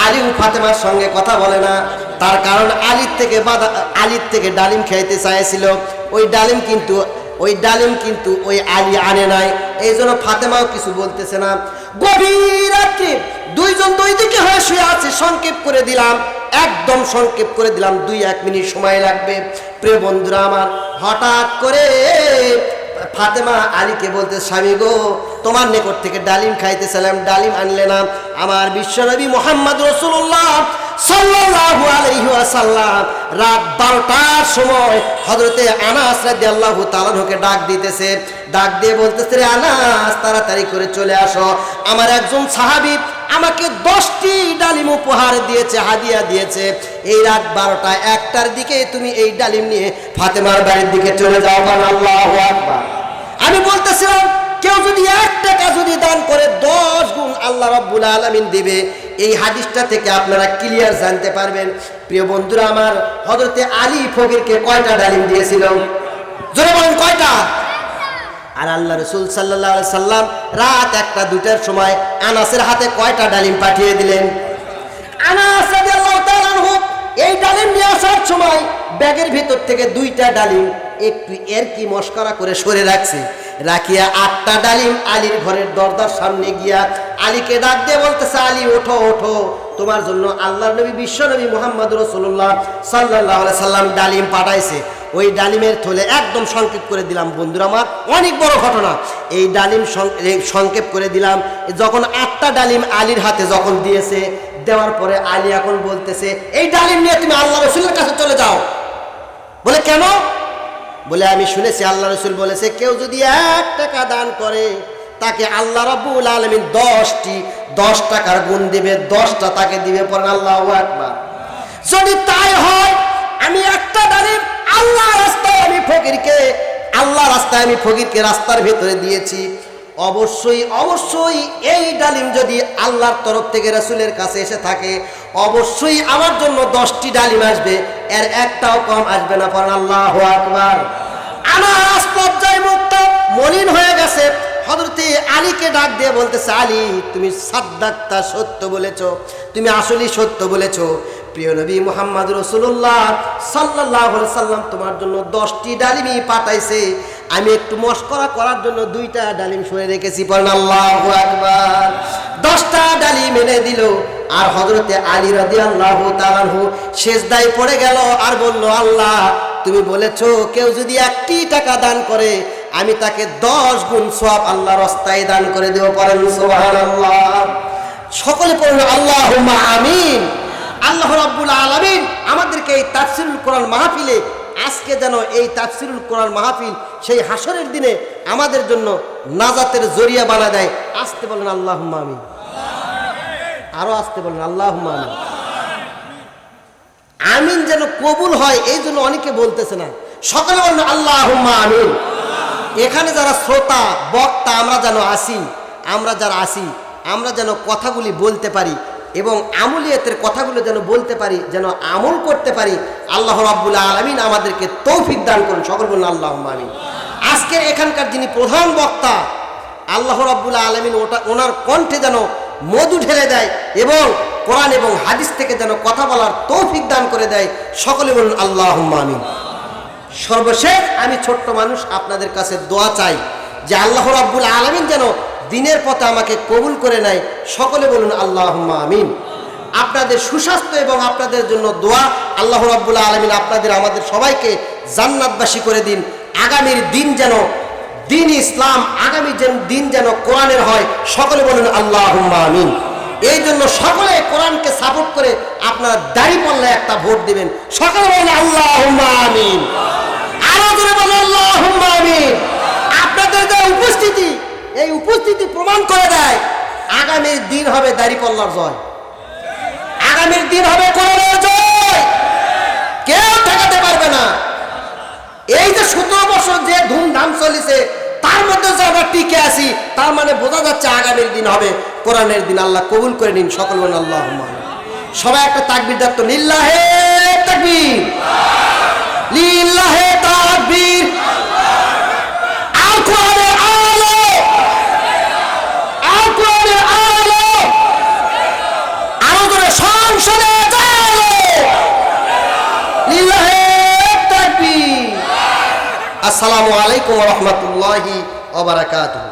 আলীও ফাতেমার সঙ্গে কথা বলে না। তার কারণ আলীর থেকে ডালিম খাইতে চাইছিল, ওই ডালিম কিন্তু ওই আলী আনে নাই, এই জন্য ফাতেমাও কিছু বলতেছে না। গভীর রাত্রে দুইজন দুই দিকে হয়ে শুয়ে আছে। সংক্ষেপ করে দিলাম, একদম সংক্ষেপ করে দিলাম, 2-1 মিনিট সময় লাগবে। প্রিয় বন্ধুরা আমার, হঠাৎ করে ফাতেমা আলীকে বলতে, স্বামী গো, তোমার নিকট থেকে ডালিম খাইতেছিলাম, ডালিম আনলে না। আমার বিশ্বনবী মুহাম্মদ রাসূলুল্লাহ সাল্লাল্লাহু আলাইহি ওয়াসাল্লাম রাত 12টার সময় হযরতে আনাস রাদিয়াল্লাহু তাআলা আনহুকে ডাক দিতেছে। ডাক দিয়ে বলতেছে, রে আনাস, তাড়াতাড়ি করে চলে আসো, আমার একজন সাহাবী আমাকে 10টি ডালিম উপহার দিয়েছে, হাদিয়া দিয়েছে। এই রাত 12টা 1টার দিকে তুমি এই ডালিম নিয়ে ফাতেমার বাড়ির দিকে চলে যাও। আল্লাহু আকবার। আমি বলতেছিলাম, কেউ যদি 1 টাকা যদি দান করে 10 গুণ আল্লাহ রাব্বুল আলামিন দিবে। এই হাদিসটা থেকে আপনারা ক্লিয়ার জানতে পারবেন। প্রিয় বন্ধুরা আমার, হযরতে আলী ফকিরকে কয়টা ডালিম দিয়েছিল? জোরে বলেন, কয়টা? আর আল্লাহ রাসূল সাল্লাল্লাহু আলাইহি সাল্লাম রাত 1টা-2টার সময় আনাসের হাতে কয়টা ডালিম পাঠিয়ে দিলেন? আনাস রাদিয়াল্লাহু তাআলা আনহু এই ডালিম নিয়ে আসার সময় ব্যাগের ভিতর থেকে 2টা ডালিম একটু এর কি মস্করা করে সরে রাখছে। রাখিয়া 8টা ডালিম আলীর ঘরের দরজার সামনে গিয়া আলীকে ডাক দিয়ে বলতেছে, আলী ওঠো ওঠো, তোমার জন্য আল্লাহর নবী বিশ্বনবী মুহাম্মদ রাসূলুল্লাহ সাল্লাল্লাহু আলাইহি সাল্লাম ডালিম পাঠাইছে। ওই ডালিমের থলে একদম সংক্ষেপ করে দিলাম বন্ধুরা আমার, অনেক বড় ঘটনা। এই ডালিম সংক্ষেপ করে দিলাম। যখন 8টা ডালিম আলীর হাতে যখন দিয়েছে, দেওয়ার পরে আলী এখন বলতেছে, এই ডালিম নিয়ে তুমি আল্লাহ রাসূলের কাছে চলে যাও। বলে কেন? বলে আমি শুনেছি আল্লাহ রাসূল বলেছে, কেউ যদি 1 টাকা দান করে তাকে আল্লাহ রাব্বুল আলামিন 10 টাকার গুণ দিবে, 10টা তাকে দিবে। পড়েন আল্লাহু আকবার। যদি তাই হয়, আমি একটা ডালিম আল্লাহর রাস্তায় আমি ফকিরকে রাস্তার ভেতরে দিয়েছি, অবশ্যই এই ডালিম যদি আল্লাহর তরফ থেকে রাসূলের কাছে এসে থাকে, অবশ্যই আমার জন্য 10টি ডালিম আসবে, এর একটাও কম আসবে না। পড়েন আল্লাহু আকবার। আনাস লজ্জায় মুক্ত মলিন হয়ে গেছে। হযরতে আলীকে ডাক দিয়ে বলতেছে, আলী, তুমি সাদ্দাক্তা, সত্য বলেছো, তুমি আসলেই সত্য বলেছো। প্রিয় নবী মুহাম্মদ রাসূলুল্লাহ সাল্লাল্লাহু আলাইহি সাল্লাম তোমার জন্য 10টি ডালিমই পাঠাইছে, আমি একটু মস্করা করার জন্য 2টা ডালিম সরে রেখেছি। পড়েন আল্লাহু আকবার। 10টা ডালিম এনে দিল। আর হযরতে আলী রাদিয়াল্লাহু তাআলা আনহু সিজদায় পড়ে গেল আর বলল, আল্লাহ, তুমি বলেছো কেউ যদি 1টি টাকা দান করে আমি তাকে 10 গুণ সওয়াব আল্লাহর রাস্তায় দান করে দেব। পড়েন সুবহানাল্লাহ। সকলে পড়ুন আল্লাহুম্মা আমিন। আল্লাহ রাব্বুল আলামিন আমাদেরকে এই তাফসীরুল কোরআন মাহফিলে আজকে যেন এই তাফসিরুল কোরআন মাহফিল সেই হাসরের দিনে আমাদের জন্য নাজাতের জরিয়া বানা দেয়। আসতে বলেন আল্লাহুম্মা আমিন। আরো আসতে বলেন আল্লাহুম্মা আমিন। আমিন যেন কবুল হয় এই জন্য অনেকে বলতেছে না, সকলে বলেন আল্লাহুম্মা আমিন। এখানে যারা শ্রোতা বক্তা আমরা যেন আসি, আমরা যেন কথাগুলি বলতে পারি এবং আমলিয়াতের কথাগুলো যেন বলতে পারি, যেন আমল করতে পারি। আল্লাহ রাব্বুল আলামিন আমাদেরকে তৌফিক দান করুন, সকল বলুন আল্লাহুম্মা আমিন। আজকের এখানকার যিনি প্রধান বক্তা আল্লাহ রাব্বুল আলামিন ওনার কণ্ঠে যেন মধু ঢেলে দেয় এবং কোরআন এবং হাদিস থেকে যেন কথা বলার তৌফিক দান করে দেয়, সকলে বলুন আল্লাহুম্মা আমিন। সর্বশেষ আমি ছোট্ট মানুষ আপনাদের কাছে দোয়া চাই যে আল্লাহ রাব্বুল আলামিন যেন দিনের পথে আমাকে কবুল করে নেয়, সকলে বলুন আল্লাহুম্মা আমিন। আপনাদের সুস্বাস্থ্য এবং আপনাদের জন্য দোয়া, আল্লাহ রাব্বুল আলামিন আপনাদের আমাদের সবাইকে জান্নাতবাসী করে দিন। আগামীর দিন যেন দিন ইসলাম, আগামী দিন যেন কোরআনের হয়, সকলে বলুন আল্লাহুম্মা আমিন। এই জন্য সকলে কোরআনকে সাপোর্ট করে আপনার দাঁড়িপাল্লায় একটা ভোট দিবেন, সকলে বলুন আল্লাহুম্মা আমিন। আরো জোরে বলুন আল্লাহুম্মা আমিন। আপনাদের যে উপস্থিতি, এই উপস্থিতি প্রমাণ করে দেয় আগামীর দিন হবে দাঁড়িপাল্লার জয়, আগামীর দিন হবে কোরআনের জয়, কেউ ঠেকাতে পারবে না। এই যে 17 বছর যে ধুমধাম চলেছে তার মধ্যে যে আমরা টিকে আছি, তার মানে বোঝা যাচ্ছে আগামীর দিন হবে কোরআনের দিন। আল্লাহ কবুল করে নিন, সকল বলুন আল্লাহুম্মা আমিন। সবাই একটা তাকবীর দাও তো, লিল্লাহে তাকবীর, লিল্লাহে তাকবীর। আল কোরআনের আলো, আল কোরআনের আলো, আরো করে সংসদে আলো, লিল্লাহে তাকবীর। আসসালামু আলাইকুম ওয়া রাহমাতুল্লাহি ওয়া বারাকাতুহু।